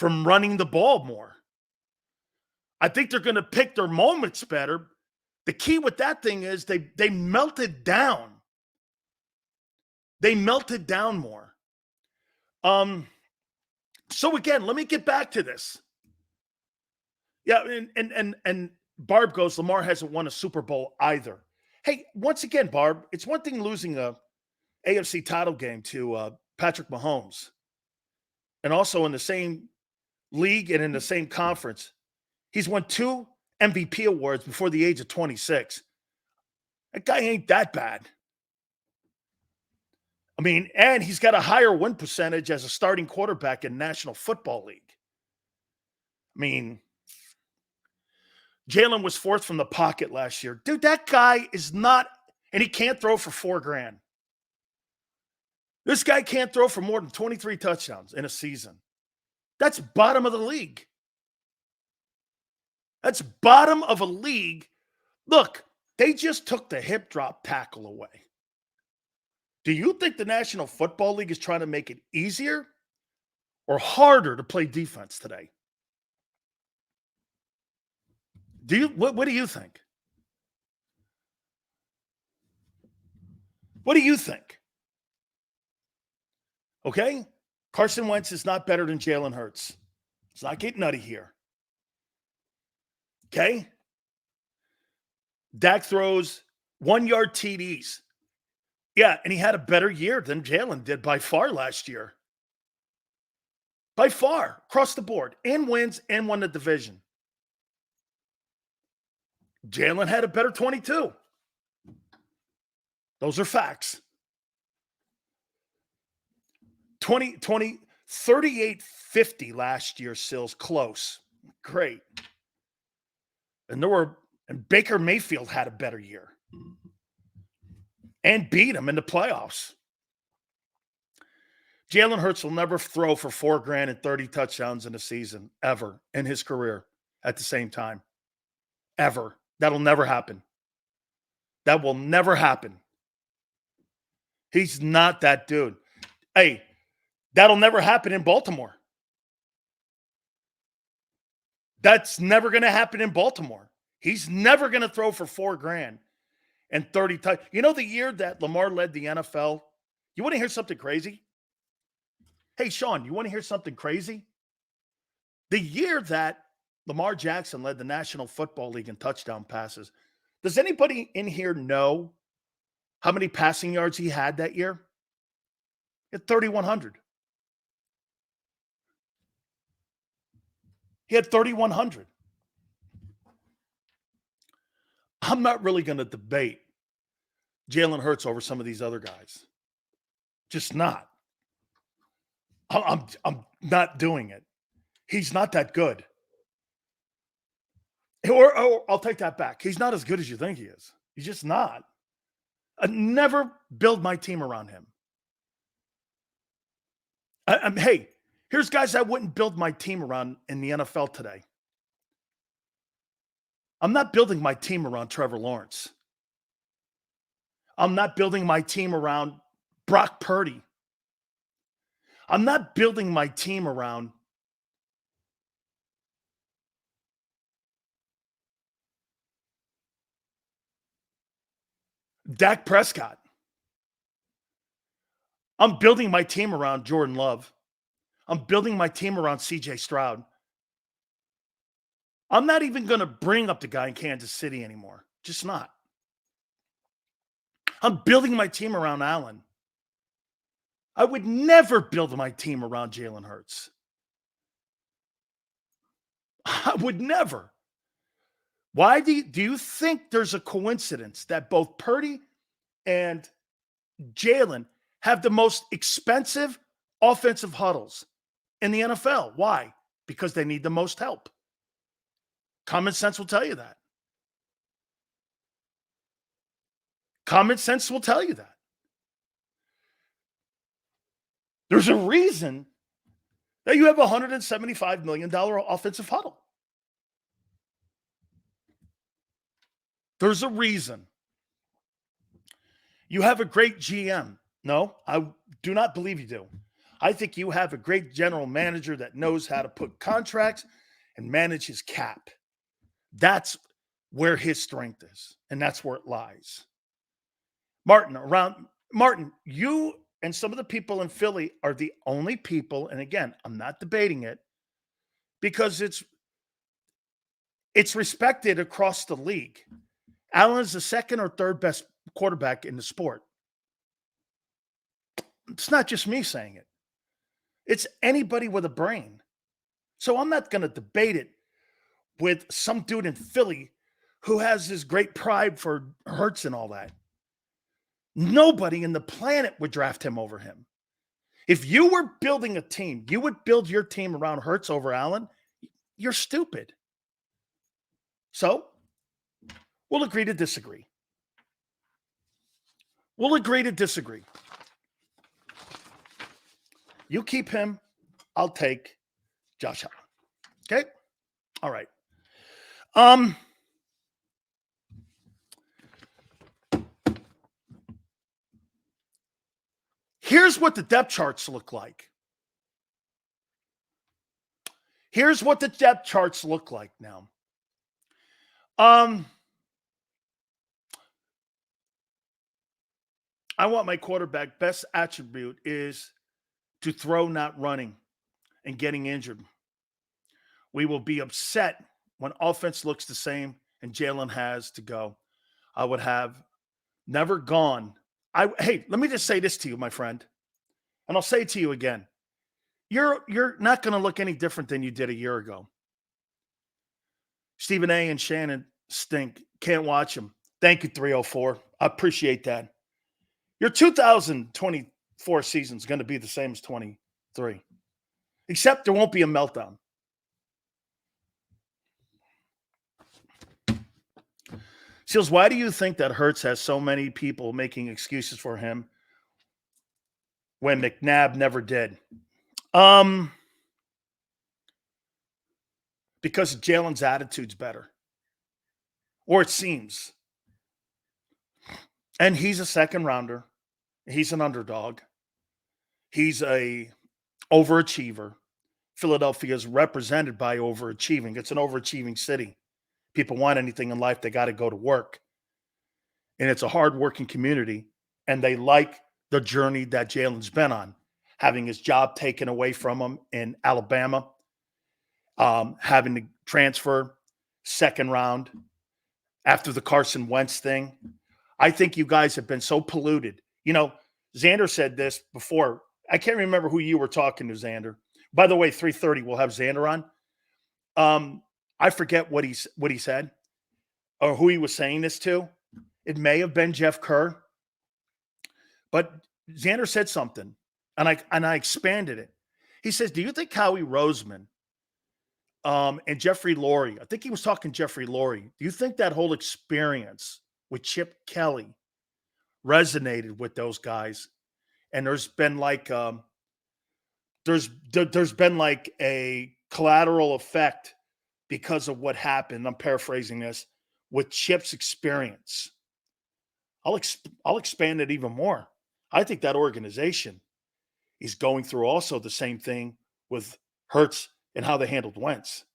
running the ball more. I think they're going to pick their moments better. The key with that thing is they melted down They melted down more. So again, let me get back to this. Yeah, and Barb goes, Lamar hasn't won a Super Bowl either. Hey, once again, Barb, it's one thing losing a AFC title game to Patrick Mahomes, and also in the same league and in the same conference. He's won 2 MVP awards before the age of 26. That guy ain't that bad. I mean, and he's got a higher win percentage as a starting quarterback in National Football League. I mean, Jalen was 4th from the pocket last year. Dude, that guy is not, and he can't throw for $4,000. This guy can't throw for more than 23 touchdowns in a season. That's bottom of the league. That's bottom of a league. Look, they just took the hip drop tackle away. Do you think the National Football League is trying to make it easier or harder to play defense today? What do you think? What do you think? Okay? Carson Wentz is not better than Jalen Hurts. Let's not get nutty here. Okay? Dak throws 1-yard TDs. Yeah, and he had a better year than Jalen did by far last year. By far, across the board. And wins and won the division. Jalen had a better 22. Those are facts. 38-50 last year, Sills. Close. Great. And Baker Mayfield had a better year. And beat him in the playoffs. Jalen Hurts will never throw for $4,000 and 30 touchdowns in a season, ever, in his career at the same time. Ever. That'll never happen. That will never happen. He's not that dude. Hey, that'll never happen in Baltimore. That's never going to happen in Baltimore. He's never going to throw for $4,000 and 30 touchdowns. You know the year that Lamar led the NFL? You want to hear something crazy? Hey, Sean, you want to hear something crazy? The year that Lamar Jackson led the National Football League in touchdown passes. Does anybody in here know how many passing yards he had that year? He had 3,100. He had 3,100. I'm not really going to debate Jalen Hurts over some of these other guys. Just not. I'm not doing it. He's not that good. Or I'll take that back. He's not as good as you think he is. He's just not. I'd never build my team around him. Hey, here's guys I wouldn't build my team around in the NFL today. I'm not building my team around Trevor Lawrence. I'm not building my team around Brock Purdy. I'm not building my team around Dak Prescott. I'm building my team around Jordan Love. I'm building my team around CJ Stroud. I'm not even going to bring up the guy in Kansas City anymore. Just not. I'm building my team around Allen. I would never build my team around Jalen Hurts. I would never. Why do you think there's a coincidence that both Purdy and Jalen have the most expensive offensive huddles in the NFL? Why? Because they need the most help. Common sense will tell you that. Common sense will tell you that. There's a reason that you have a $175 million offensive huddle. There's a reason. You have a great GM. No, I do not believe you do. I think you have a great general manager that knows how to put contracts and manage his cap. That's where his strength is, and that's where it lies. Martin, you and some of the people in Philly are the only people, and again, I'm not debating it, because it's respected across the league. Allen is the second or third best quarterback in the sport. It's not just me saying it. It's anybody with a brain. So I'm not going to debate it with some dude in Philly who has this great pride for Hurts and all that. Nobody in the planet would draft him over him. If you were building a team, you would build your team around Hurts over Allen. You're stupid. So we'll agree to disagree. We'll agree to disagree. You keep him. I'll take Josh Allen. Okay? All right. Here's what the depth charts look like. Here's what the depth charts look like now. I want my quarterback best attribute is to throw, not running, and getting injured. We will be upset when offense looks the same and Jalen has to go. I would have never gone. Hey, let me just say this to you, my friend, and I'll say it to you again. You're not going to look any different than you did a year ago. Stephen A. and Shannon stink. Can't watch them. Thank you, 304. I appreciate that. Your 2024 season is going to be the same as 23, except there won't be a meltdown. Seals, why do you think that Hurts has so many people making excuses for him when McNabb never did? Because Jalen's attitude's better. Or it seems. And he's a second rounder. He's an underdog. He's a overachiever. Philadelphia is represented by overachieving. It's an overachieving city. People want anything in life, they got to go to work. And it's a hardworking community. And they like the journey that Jalen's been on, having his job taken away from him in Alabama, having to transfer second round after the Carson Wentz thing. I think you guys have been so polluted. You know, Xander said this before. I can't remember who you were talking to, Xander. By the way, 3:30, we'll have Xander on. I forget what he said or who he was saying this to. It may have been Jeff Kerr. But Xander said something, and I expanded it. He says, do you think Howie Roseman and Jeffrey Lurie, I think he was talking Jeffrey Lurie, do you think that whole experience with Chip Kelly resonated with those guys? And there's been like there's been like a collateral effect because of what happened. I'm paraphrasing this with Chip's experience. I'll expand it even more. I think that organization is going through also the same thing with Hurts and how they handled Wentz.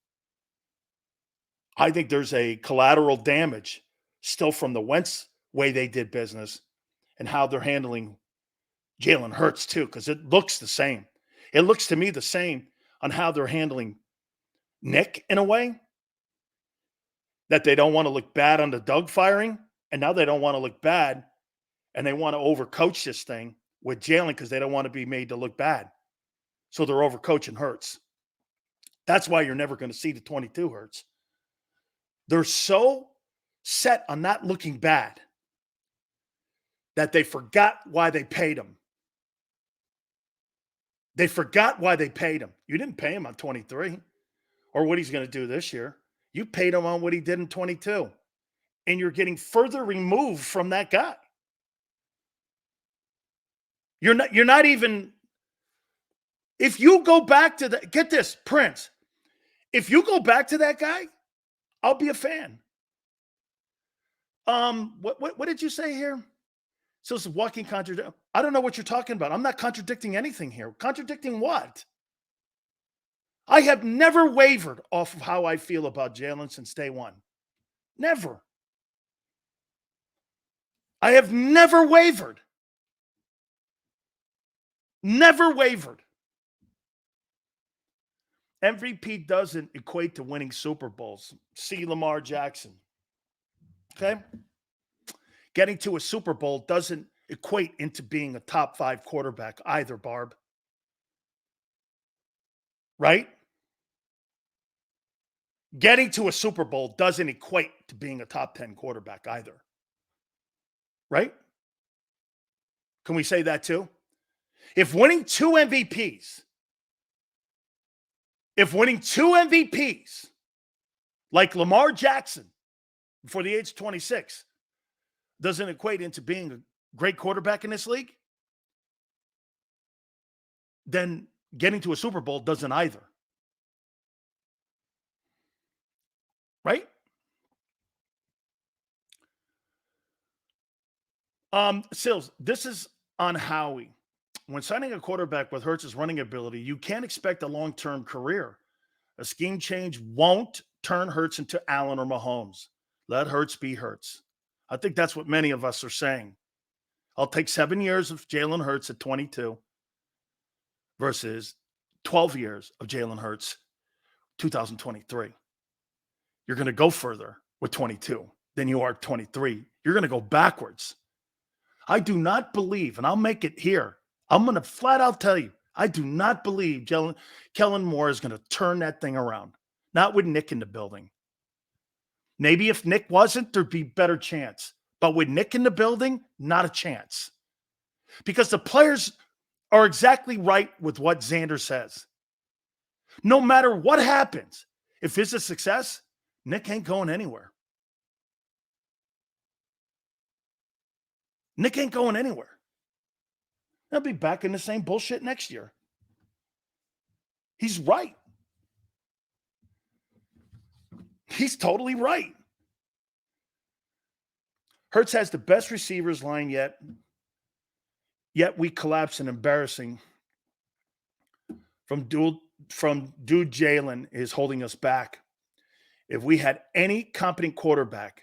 I think there's a collateral damage still from the Wentz way they did business and how they're handling Jalen Hurts too, because it looks the same. It looks to me the same on how they're handling Nick in a way, that they don't want to look bad on the Doug firing, and now they don't want to look bad, and they want to overcoach this thing with Jalen because they don't want to be made to look bad. So they're overcoaching Hurts. That's why you're never going to see the 22 Hurts. They're so set on not looking bad that they forgot why they paid him. They forgot why they paid him. You didn't pay him on 23 or what he's going to do this year. You paid him on what he did in 22. And you're getting further removed from that guy. You're not even, if you go back to that, get this, Prince. If you go back to that guy, I'll be a fan. What did you say here? So it's walking contradiction. I don't know what you're talking about. I'm not contradicting anything here. Contradicting what? I have never wavered off of how I feel about Jalen since day one. Never. I have never wavered. Never wavered. MVP doesn't equate to winning Super Bowls. See Lamar Jackson. Okay? Getting to a Super Bowl doesn't equate into being a top 5 quarterback either, Barb. Right? Getting to a Super Bowl doesn't equate to being a top 10 quarterback either. Right? Can we say that too? If winning two MVPs, like Lamar Jackson before the age of 26, doesn't equate into being a great quarterback in this league, then getting to a Super Bowl doesn't either. Right? Sills, this is on Howie. When signing a quarterback with Hurts' running ability, you can't expect a long-term career. A scheme change won't turn Hurts into Allen or Mahomes. Let Hurts be Hurts. I think that's what many of us are saying. I'll take 7 years of Jalen Hurts at 22 versus 12 years of Jalen Hurts 2023. You're going to go further with 22 than you are 23. You're going to go backwards. I do not believe, and I'll make it here, I'm going to flat out tell you, I do not believe Kellen Moore is going to turn that thing around. Not with Nick in the building. Maybe if Nick wasn't, there'd be better chance. But with Nick in the building, not a chance. Because the players are exactly right with what Xander says. No matter what happens, if it's a success, Nick ain't going anywhere. Nick ain't going anywhere. He'll be back in the same bullshit next year. He's right. He's totally right. Hurts has the best receivers line yet we collapse and embarrassing from dude Jalen is holding us back. If we had any competent quarterback,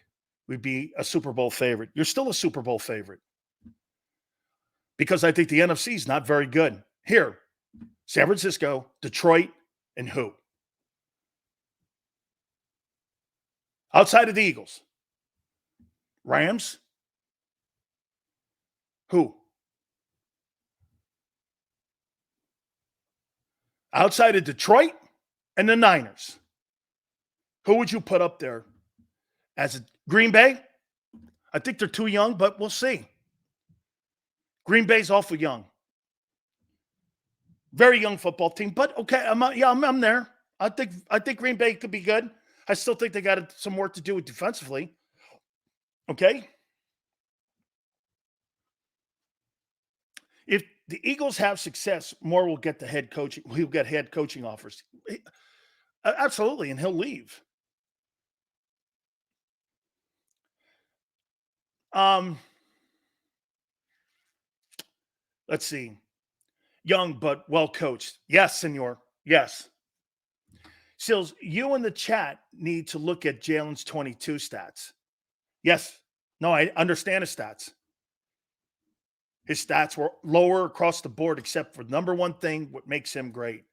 we'd be a Super Bowl favorite. You're still a Super Bowl favorite. Because I think the NFC is not very good. Here, San Francisco, Detroit, and who? Outside of the Eagles. Rams? Who? Outside of Detroit and the Niners. Who would you put up there? As a Green Bay? I think they're too young, but we'll see. Green Bay's awful young. Very young football team, but okay, I'm there. I think Green Bay could be good. I still think they got some work to do with defensively. Okay? If the Eagles have success, Moore will get the head coaching. He'll get head coaching offers. Absolutely, and he'll leave. Let's see. Young but well coached. Yes, senor. Yes. Sills, you in the chat need to look at Jalen's 22 stats. Yes. No, I understand his stats. His stats were lower across the board, except for number one thing, what makes him great.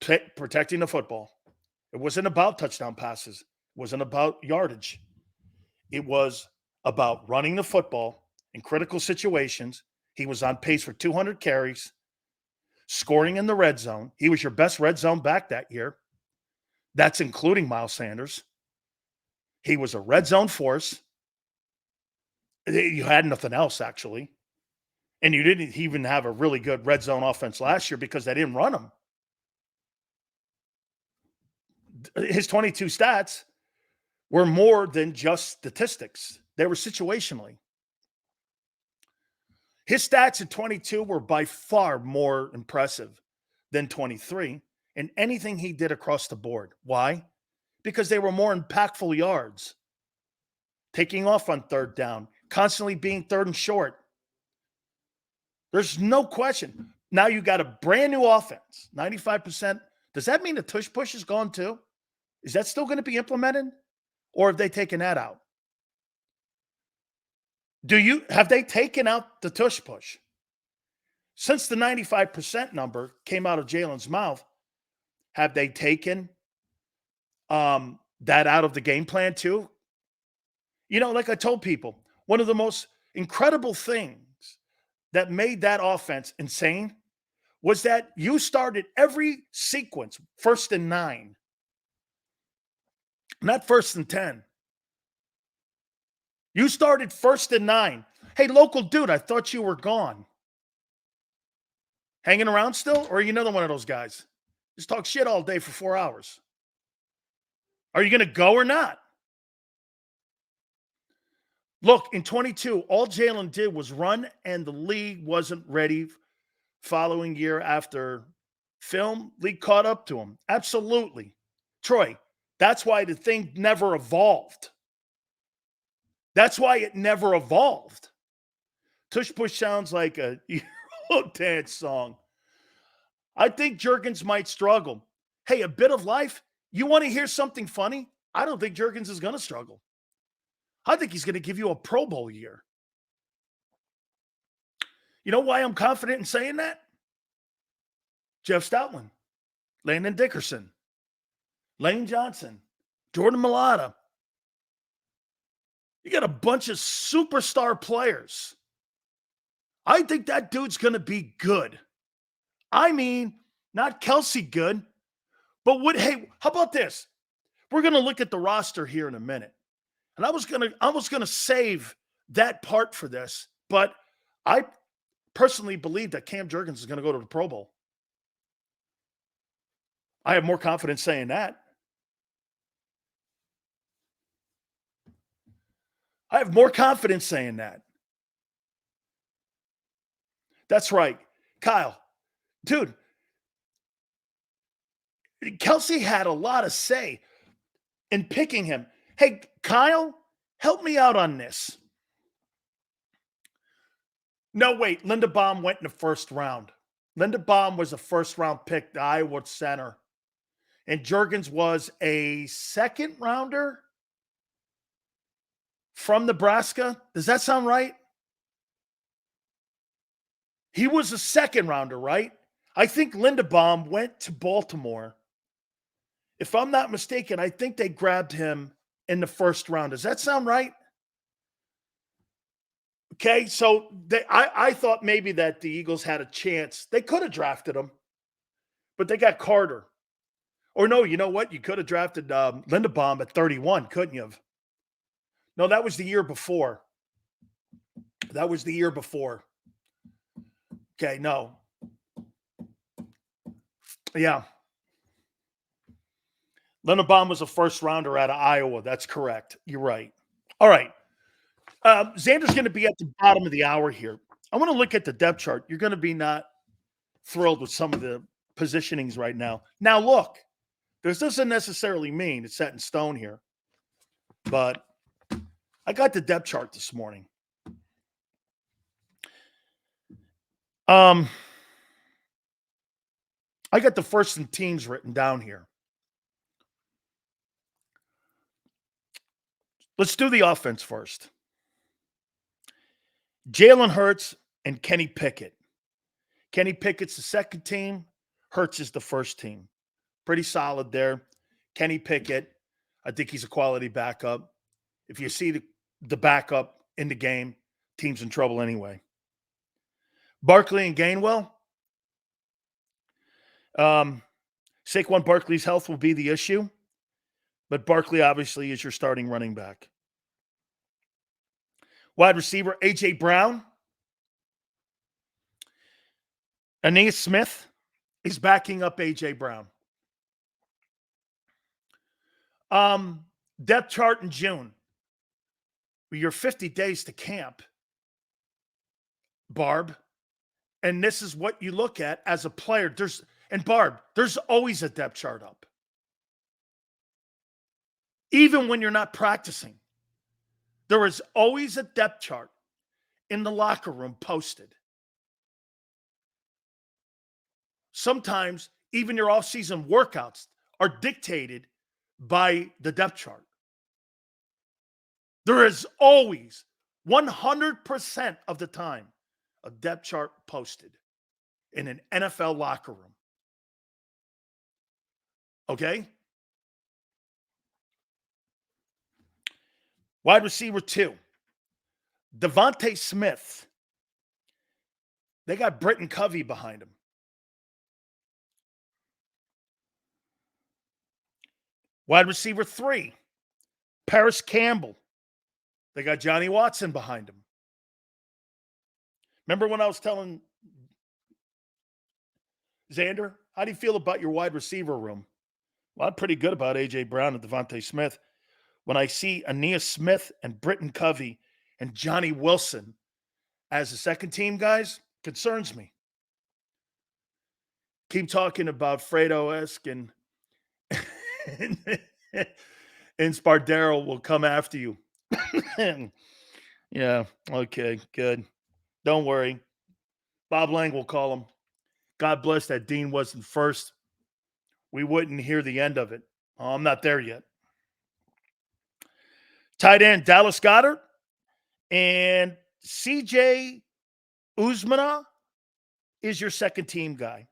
Protecting the football. It wasn't about touchdown passes. It wasn't about yardage. It was about running the football in critical situations. He was on pace for 200 carries, scoring in the red zone. He was your best red zone back that year. That's including Miles Sanders. He was a red zone force. You had nothing else, actually. And you didn't even have a really good red zone offense last year because they didn't run him. His 22 stats were more than just statistics. They were situationally. His stats at 22 were by far more impressive than 23 in anything he did across the board. Why? Because they were more impactful yards. Taking off on third down, constantly being third and short. There's no question. Now you got a brand new offense, 95%. Does that mean the tush push is gone too? Is that still going to be implemented? Or have they taken that out? Have they taken out the tush push? Since the 95% number came out of Jalen's mouth, have they taken that out of the game plan too? You know, like I told people, one of the most incredible things that made that offense insane was that you started every sequence 1st and 9, not 1st and 10. You started 1st and 9. Hey, local dude, I thought you were gone. Hanging around still? Or are you another one of those guys? Just talk shit all day for 4 hours. Are you going to go or not? Look, in 22, all Jalen did was run, and the league wasn't ready following year after film. League caught up to him. Absolutely. Troy, that's why the thing never evolved. That's why it never evolved. Tush Push sounds like a dance song. I think Jurgens might struggle. Hey, a bit of life? You want to hear something funny? I don't think Jurgens is going to struggle. I think he's going to give you a Pro Bowl year. You know why I'm confident in saying that? Jeff Stoutland, Landon Dickerson, Lane Johnson, Jordan Mailata. You got a bunch of superstar players. I think that dude's going to be good. I mean, not Kelsey good, but hey, how about this? We're going to look at the roster here in a minute. And I was going to save that part for this, but I personally believe that Cam Jurgens is going to go to the Pro Bowl. I have more confidence saying that. I have more confidence saying that. That's right. Kyle, dude, Kelsey had a lot to say in picking him. Hey, Kyle, help me out on this. No, wait. Linderbaum went in the first round. Linderbaum was a first-round pick, the Iowa center. And Jurgens was a second rounder from Nebraska. Does that sound right? He was a second rounder, right? I think Linderbaum went to Baltimore. If I'm not mistaken, I think they grabbed him in the first round. Does that sound right? Okay, so I thought maybe that the Eagles had a chance. They could have drafted him, but they got Carter. Or no, you know what? You could have drafted Linderbaum at 31, couldn't you have? No, that was the year before. That was the year before. Okay, no. Yeah. Linderbaum was a first rounder out of Iowa. That's correct. You're right. All right. Xander's going to be at the bottom of the hour here. I want to look at the depth chart. You're going to be not thrilled with some of the positionings right now. Now, look, this doesn't necessarily mean it's set in stone here, but I got the depth chart this morning. I got the first in teams written down here. Let's do the offense first. Jalen Hurts and Kenny Pickett. Kenny Pickett's the second team. Hurts is the first team. Pretty solid there. Kenny Pickett, I think he's a quality backup. If you see the backup in the game, team's in trouble anyway. Barkley and Gainwell. Saquon Barkley's health will be the issue, but Barkley obviously is your starting running back. Wide receiver, A.J. Brown. Aeneas Smith is backing up A.J. Brown. Depth chart in June. You're 50 days to camp, Barb. And this is what you look at as a player. There's always a depth chart up. Even when you're not practicing. There is always a depth chart in the locker room posted. Sometimes even your off-season workouts are dictated by the depth chart. There is always, 100% of the time, a depth chart posted. in an NFL locker room. Okay? Wide receiver 2, Devontae Smith. They got Britton Covey behind him. Wide receiver 3, Paris Campbell. They got Johnny Watson behind him. Remember when I was telling Xander, how do you feel about your wide receiver room? Well, I'm pretty good about A.J. Brown and Devontae Smith. When I see Aeneas Smith and Britton Covey and Johnny Wilson as the second team guys, concerns me. Keep talking about Fredo-esque and Spadaro will come after you. Yeah, okay, good. Don't worry. Bob Lang will call him. God bless that Dean wasn't first. We wouldn't hear the end of it. Oh, I'm not there yet. Tight end, Dallas Goedert and C.J. Uzomah is your second team guy.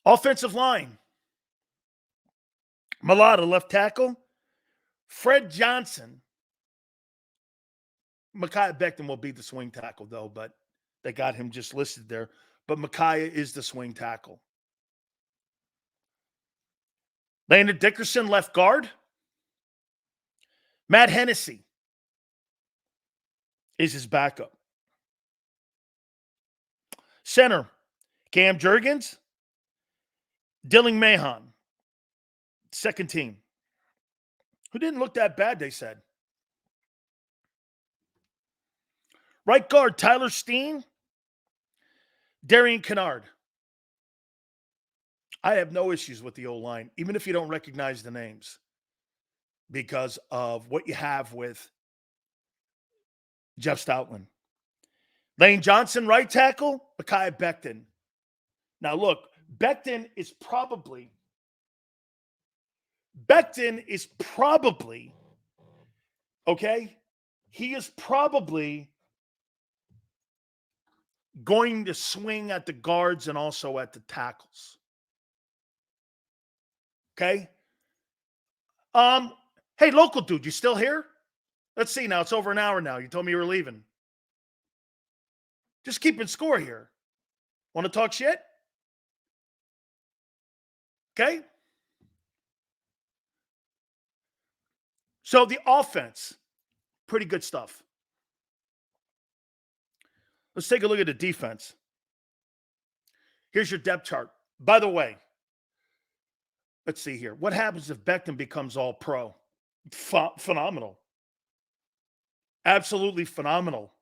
Offensive line, Malata, left tackle. Fred Johnson. Micaiah Becton will be the swing tackle, though, but they got him just listed there. But Micaiah is the swing tackle. Landon Dickerson, left guard. Matt Hennessy is his backup. Center, Cam Jurgens. Dylan Mahon, second team. Who didn't look that bad, they said. Right guard, Tyler Steen. Darian Kennard. I have no issues with the O-line, even if you don't recognize the names, because of what you have with Jeff Stoutland. Lane Johnson, right tackle. Micaiah Becton. Now, look, Becton is probably, okay, he is probably going to swing at the guards and also at the tackles. Okay? Hey, local dude, you still here? Let's see now. It's over an hour now. You told me you were leaving. Just keeping score here. Want to talk shit? Okay? So the offense, pretty good stuff. Let's take a look at the defense. Here's your depth chart. By the way, let's see here. What happens if Becton becomes all pro? Phenomenal. Absolutely phenomenal.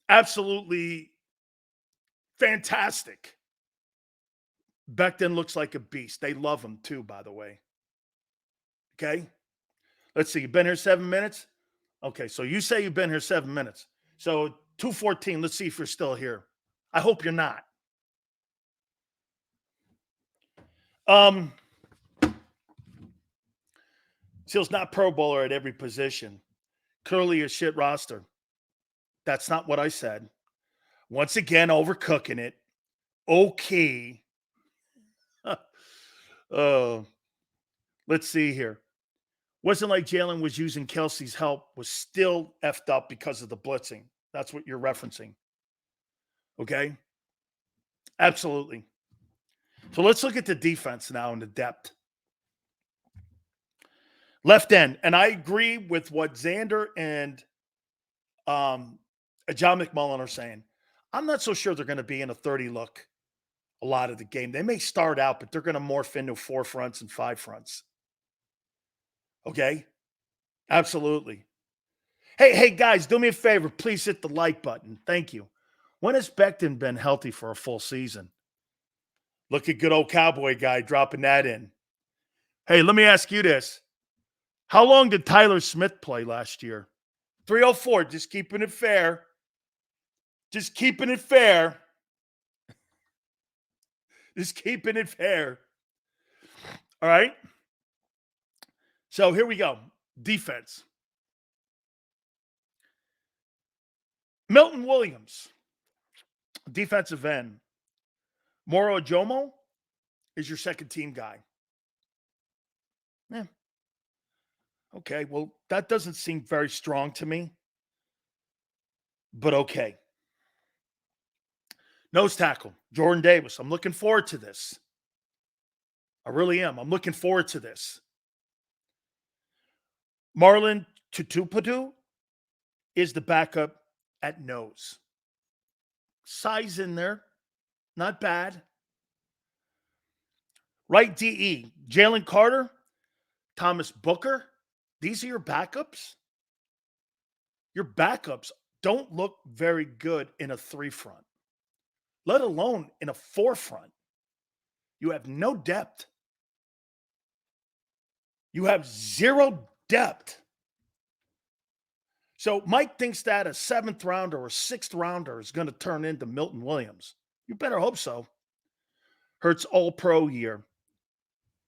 Absolutely fantastic. Becton looks like a beast. They love him too, by the way. Okay? Let's see. You've been here 7 minutes? Okay, so you say you've been here 7 minutes. So 2:14, let's see if you're still here. I hope you're not. Seal's not Pro Bowler at every position. Curly a shit roster. That's not what I said. Once again, overcooking it. Okay. Let's see here. Wasn't like Jalen was using Kelsey's help, was still effed up because of the blitzing. That's what you're referencing. Okay? Absolutely. So let's look at the defense now and the depth. Left end. And I agree with what Xander and John McMullen are saying. I'm not so sure they're going to be in a 30 look a lot of the game. They may start out, but they're going to morph into 4 fronts and 5 fronts. Okay? Absolutely. Hey, guys, do me a favor. Please hit the like button. Thank you. When has Becton been healthy for a full season? Look at good old Cowboy guy dropping that in. Hey, let me ask you this. How long did Tyler Smith play last year? 304. Just keeping it fair. Just keeping it fair. Just keeping it fair. All right? So here we go. Defense. Milton Williams, defensive end. Moro Jomo is your second team guy. Yeah. Okay, well, that doesn't seem very strong to me, but okay. Nose tackle, Jordan Davis. I'm looking forward to this. I really am. I'm looking forward to this. Marlon Tutupadu is the backup at nose. Size in there, not bad. Right DE, Jalen Carter, Thomas Booker. These are your backups? Your backups don't look very good in a 3-front, let alone in a 4-front. You have no depth. You have zero depth. So Mike thinks that a 7th rounder or a 6th rounder is going to turn into Milton Williams. You better hope so. Hurts all-pro year.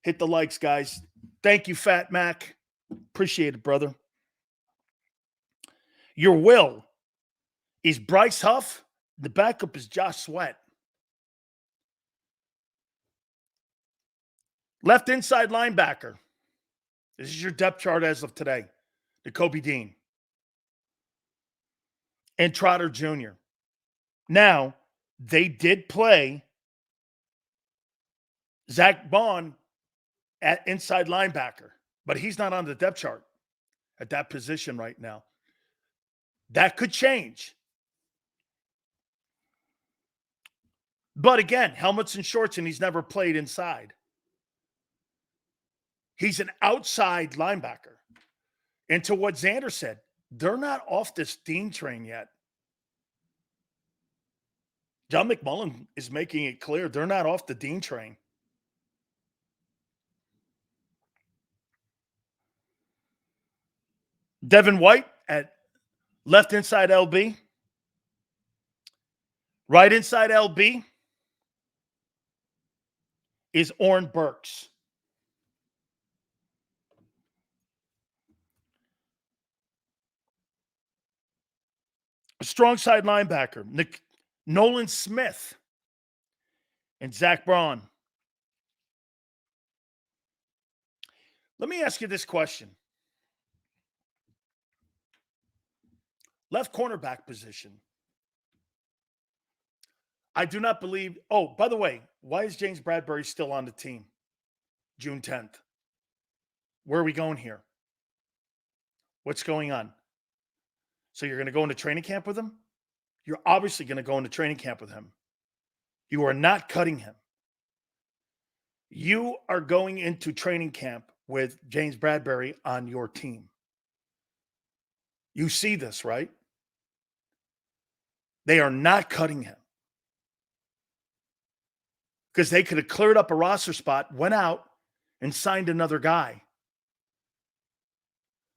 Hit the likes, guys. Thank you, Fat Mac. Appreciate it, brother. Your will is Bryce Huff. The backup is Josh Sweat. Left inside linebacker. This is your depth chart as of today. Kobe Dean. And Trotter Jr. Now, they did play Zach Bond at inside linebacker, but he's not on the depth chart at that position right now. That could change. But again, helmets and shorts, and he's never played inside. He's an outside linebacker. And to what Xander said, they're not off this Dean train yet. John McMullen is making it clear they're not off the Dean train. Devin White at left inside LB. Right inside LB is Oren Burks. A strong side linebacker, Nolan Smith and Zach Braun. Let me ask you this question. Left cornerback position. I do not believe. Oh, by the way, why is James Bradbury still on the team? June 10th. Where are we going here? What's going on? So you're going to go into training camp with him? You're obviously going to go into training camp with him. You are not cutting him. You are going into training camp with James Bradbury on your team. You see this, right? They are not cutting him. Because they could have cleared up a roster spot, went out, and signed another guy.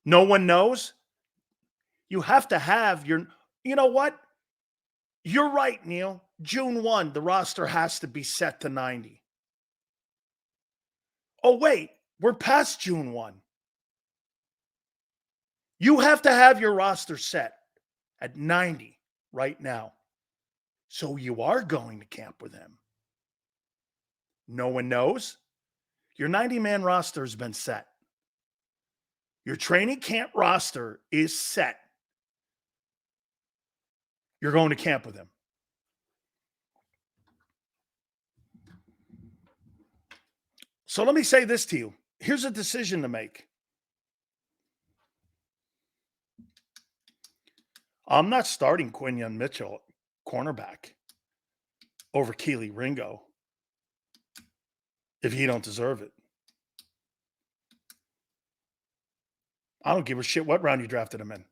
No one knows. You have to have your, you know what? You're right, Neil. June 1, the roster has to be set to 90. Oh, wait, we're past June 1. You have to have your roster set at 90 right now. So you are going to camp with him. No one knows. Your 90-man roster has been set. Your training camp roster is set. You're going to camp with him. So let me say this to you. Here's a decision to make. I'm not starting Quinyon Mitchell, cornerback, over Keely Ringo if he don't deserve it. I don't give a shit what round you drafted him in.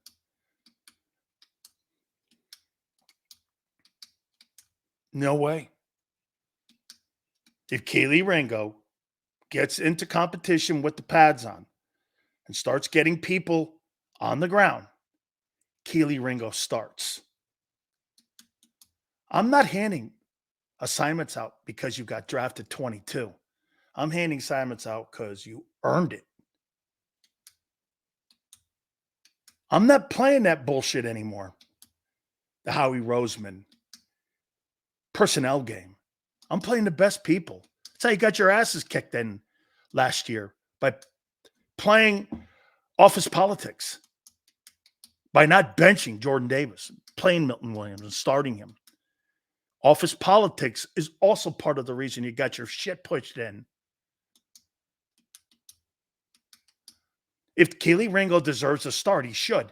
No way. If Keely Ringo gets into competition with the pads on and starts getting people on the ground, Keely Ringo starts. I'm not handing assignments out because you got drafted 22. I'm handing assignments out because you earned it. I'm not playing that bullshit anymore. the Howie Roseman personnel game. I'm playing the best people. That's how you got your asses kicked in last year, by playing office politics, by not benching Jordan Davis, playing Milton Williams and starting him. Office politics is also part of the reason you got your shit pushed in. If Kelee Ringo deserves a start, he should.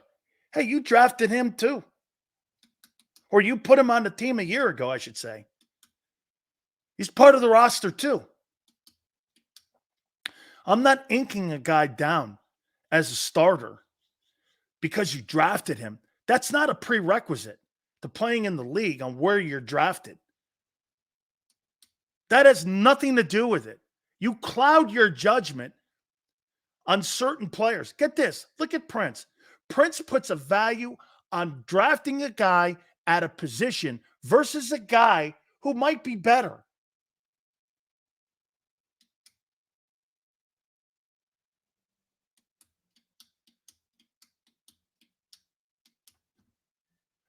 Hey, you drafted him too. Or you put him on the team a year ago, I should say. He's part of the roster too. I'm not inking a guy down as a starter because you drafted him. That's not a prerequisite to playing in the league on where you're drafted. That has nothing to do with it. You cloud your judgment on certain players. Get this. Look at Prince. Prince puts a value on drafting a guy at a position versus a guy who might be better.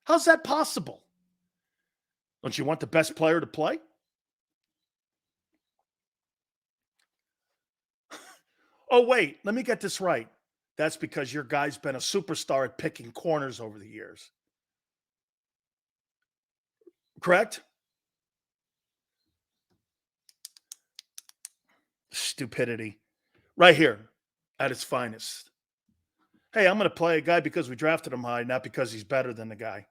How's that possible? Don't you want the best player to play? Oh, wait, let me get this right. That's because your guy's been a superstar at picking corners over the years. Correct? Stupidity. Right here at its finest. Hey, I'm going to play a guy because we drafted him high, not because he's better than the guy.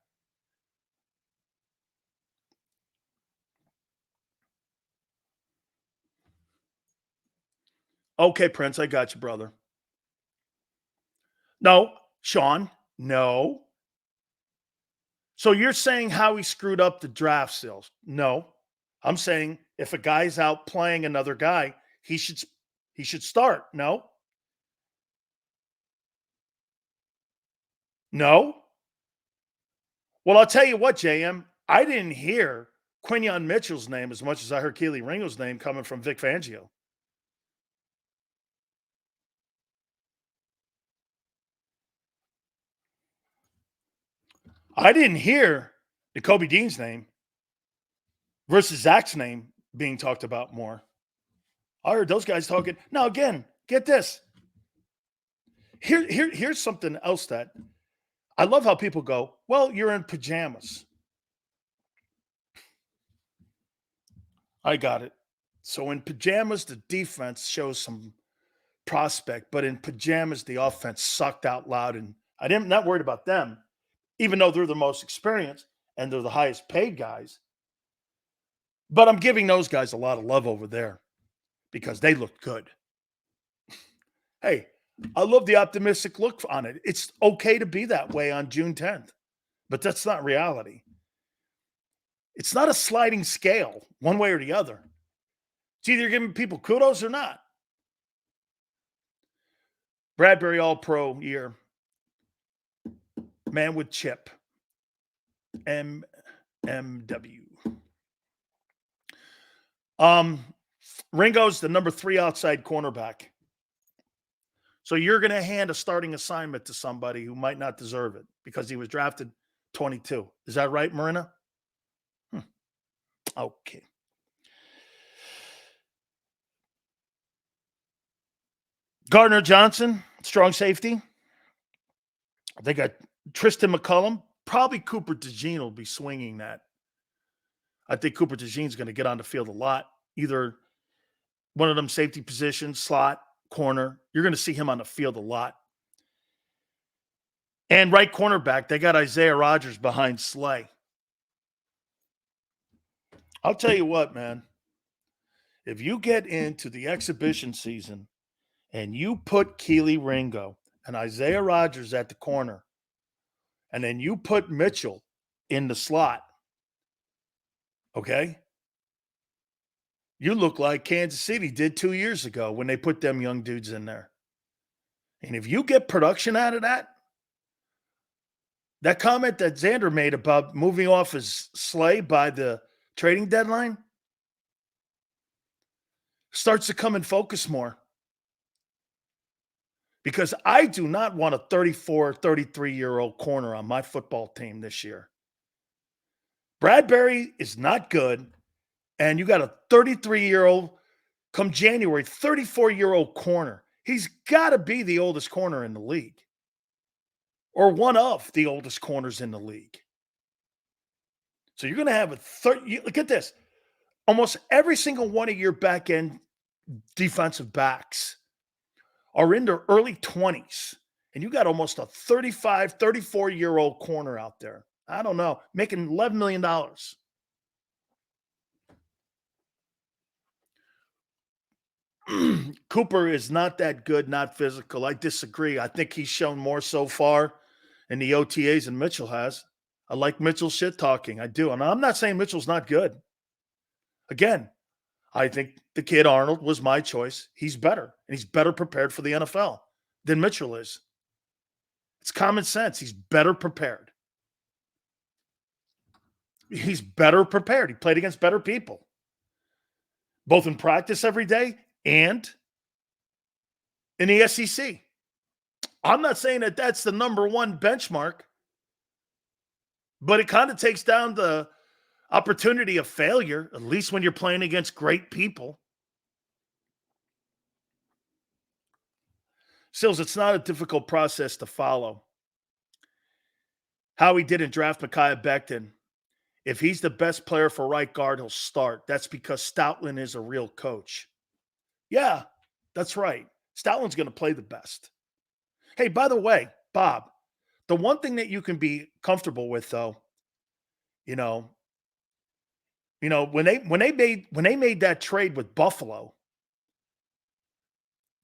Okay, Prince, I got you, brother. No, Sean, no. So you're saying how he screwed up the draft sales? No. I'm saying if a guy's out playing another guy, he should start. No. No. Well, I'll tell you what, JM, I didn't hear Quinyon Mitchell's name as much as I heard Kelee Ringo's name coming from Vic Fangio. I didn't hear Nakobe Dean's name versus Zach's name being talked about more. I heard those guys talking. Now, again, get this. Here's something else that I love how people go, well, you're in pajamas. I got it. So in pajamas, the defense shows some prospect, but in pajamas, the offense sucked out loud. And I'm not worried about them, even though they're the most experienced and they're the highest paid guys. But I'm giving those guys a lot of love over there because they look good. Hey, I love the optimistic look on it. It's okay to be that way on June 10th, but that's not reality. It's not a sliding scale one way or the other. It's either giving people kudos or not. Bradbury All-Pro year. Man with chip. MMW. Ringo's the number 3 outside cornerback. So you're going to hand a starting assignment to somebody who might not deserve it because he was drafted 22. Is that right, Marina? Okay. Gardner Johnson, strong safety. They got Tristan McCullum. Probably Cooper DeJean will be swinging that. I think Cooper DeJean's going to get on the field a lot. Either one of them safety positions, slot, corner. You're going to see him on the field a lot. And right cornerback, they got Isaiah Rodgers behind Slay. I'll tell you what, man. If you get into the exhibition season and you put Kelee Ringo and Isaiah Rodgers at the corner, and then you put Mitchell in the slot, okay? You look like Kansas City did 2 years ago when they put them young dudes in there. And if you get production out of that comment that Xander made about moving off his Slay by the trading deadline starts to come in focus more. Because I do not want a 34, 33-year-old corner on my football team this year. Bradbury is not good, and you got a 33-year-old, come January, 34-year-old corner. He's got to be the oldest corner in the league, or one of the oldest corners in the league. So you're going to have look at this. Almost every single one of your back end defensive backs are in their early 20s. And you got almost a 35, 34-year-old corner out there. I don't know, making $11 million. Cooper is not that good, not physical. I disagree. I think he's shown more so far in the OTAs than Mitchell has. I like Mitchell's shit talking. I do. And I'm not saying Mitchell's not good. Again, I think the kid Arnold was my choice. He's better, and he's better prepared for the NFL than Mitchell is. It's common sense. He's better prepared. He's better prepared. He played against better people, both in practice every day and in the SEC. I'm not saying that that's the number one benchmark, but it kind of takes down the opportunity of failure, at least when you're playing against great people. Sills, it's not a difficult process to follow. Howie didn't draft Mekhi Becton. If he's the best player for right guard, he'll start. That's because Stoutland is a real coach. Yeah, that's right. Stoutland's going to play the best. Hey, by the way, Bob, the one thing that you can be comfortable with, though, when they made that trade with Buffalo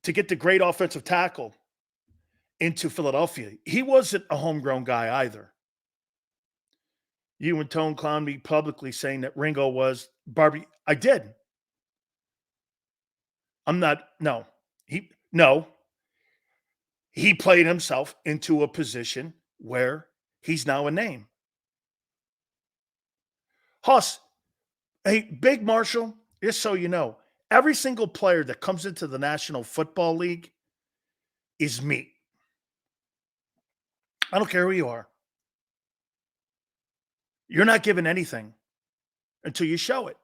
to get the great offensive tackle into Philadelphia, he wasn't a homegrown guy either. You and Tone clowned me publicly saying that Ringo was Barbie. I did. I'm not. No. He played himself into a position where he's now a name. Huss, hey, Big Marshall, just so you know, every single player that comes into the National Football League is meat. I don't care who you are. You're not given anything until you show it.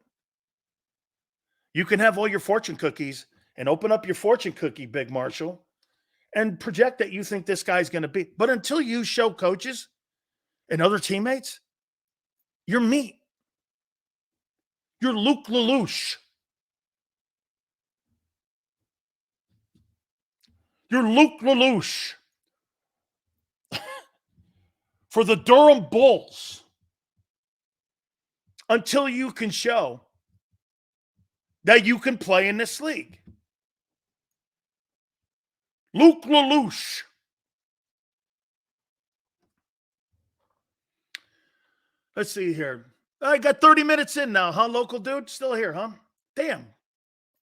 You can have all your fortune cookies and open up your fortune cookie, Big Marshall, and project that you think this guy's going to be. But until you show coaches and other teammates, you're meat. You're Luke Lelouch. You're Luke Lelouch for the Durham Bulls until you can show that you can play in this league. Luke Lelouch. Let's see here. I got 30 minutes in now, huh, local dude? Still here, huh? Damn.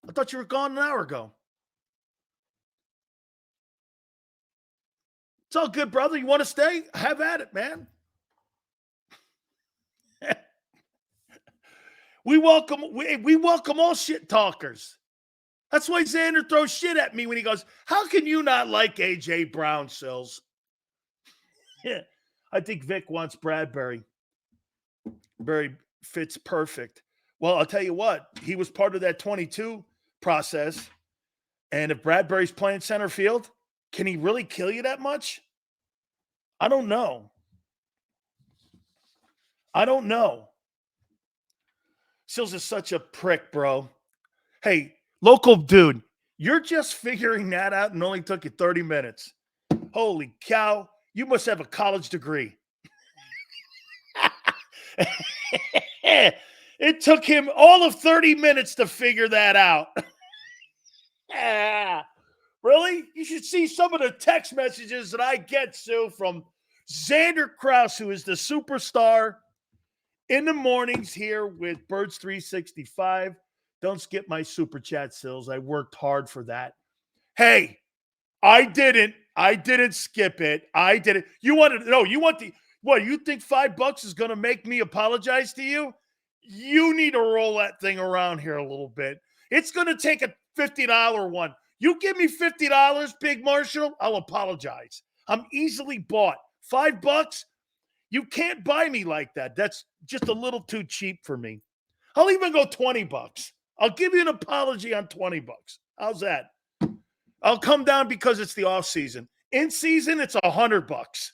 I thought you were gone an hour ago. It's all good, brother. You want to stay? Have at it, man. We welcome all shit talkers. That's why Xander throws shit at me when he goes, how can you not like A.J. Brown, Sills? Yeah, I think Vic wants Bradbury. Barry fits perfect. Well, I'll tell you what. He was part of that 22 process. And if Bradbury's playing center field, can he really kill you that much? I don't know. Sills is such a prick, bro. Hey, local dude, you're just figuring that out and only took you 30 minutes. Holy cow. You must have a college degree. It took him all of 30 minutes to figure that out. Really? You should see some of the text messages that I get, Sue, from Xander Krause, who is the superstar in the mornings here with Birds 365. Don't skip my super chat, Sills. I worked hard for that. Hey, I didn't skip it. I didn't. You think $5 is going to make me apologize to you? You need to roll that thing around here a little bit. It's going to take a $50 one. You give me $50, Big Marshall, I'll apologize. I'm easily bought. $5, You can't buy me like that. That's just a little too cheap for me. I'll even go $20. I'll give you an apology on $20. How's that? I'll come down because it's the off season. In season, it's $100.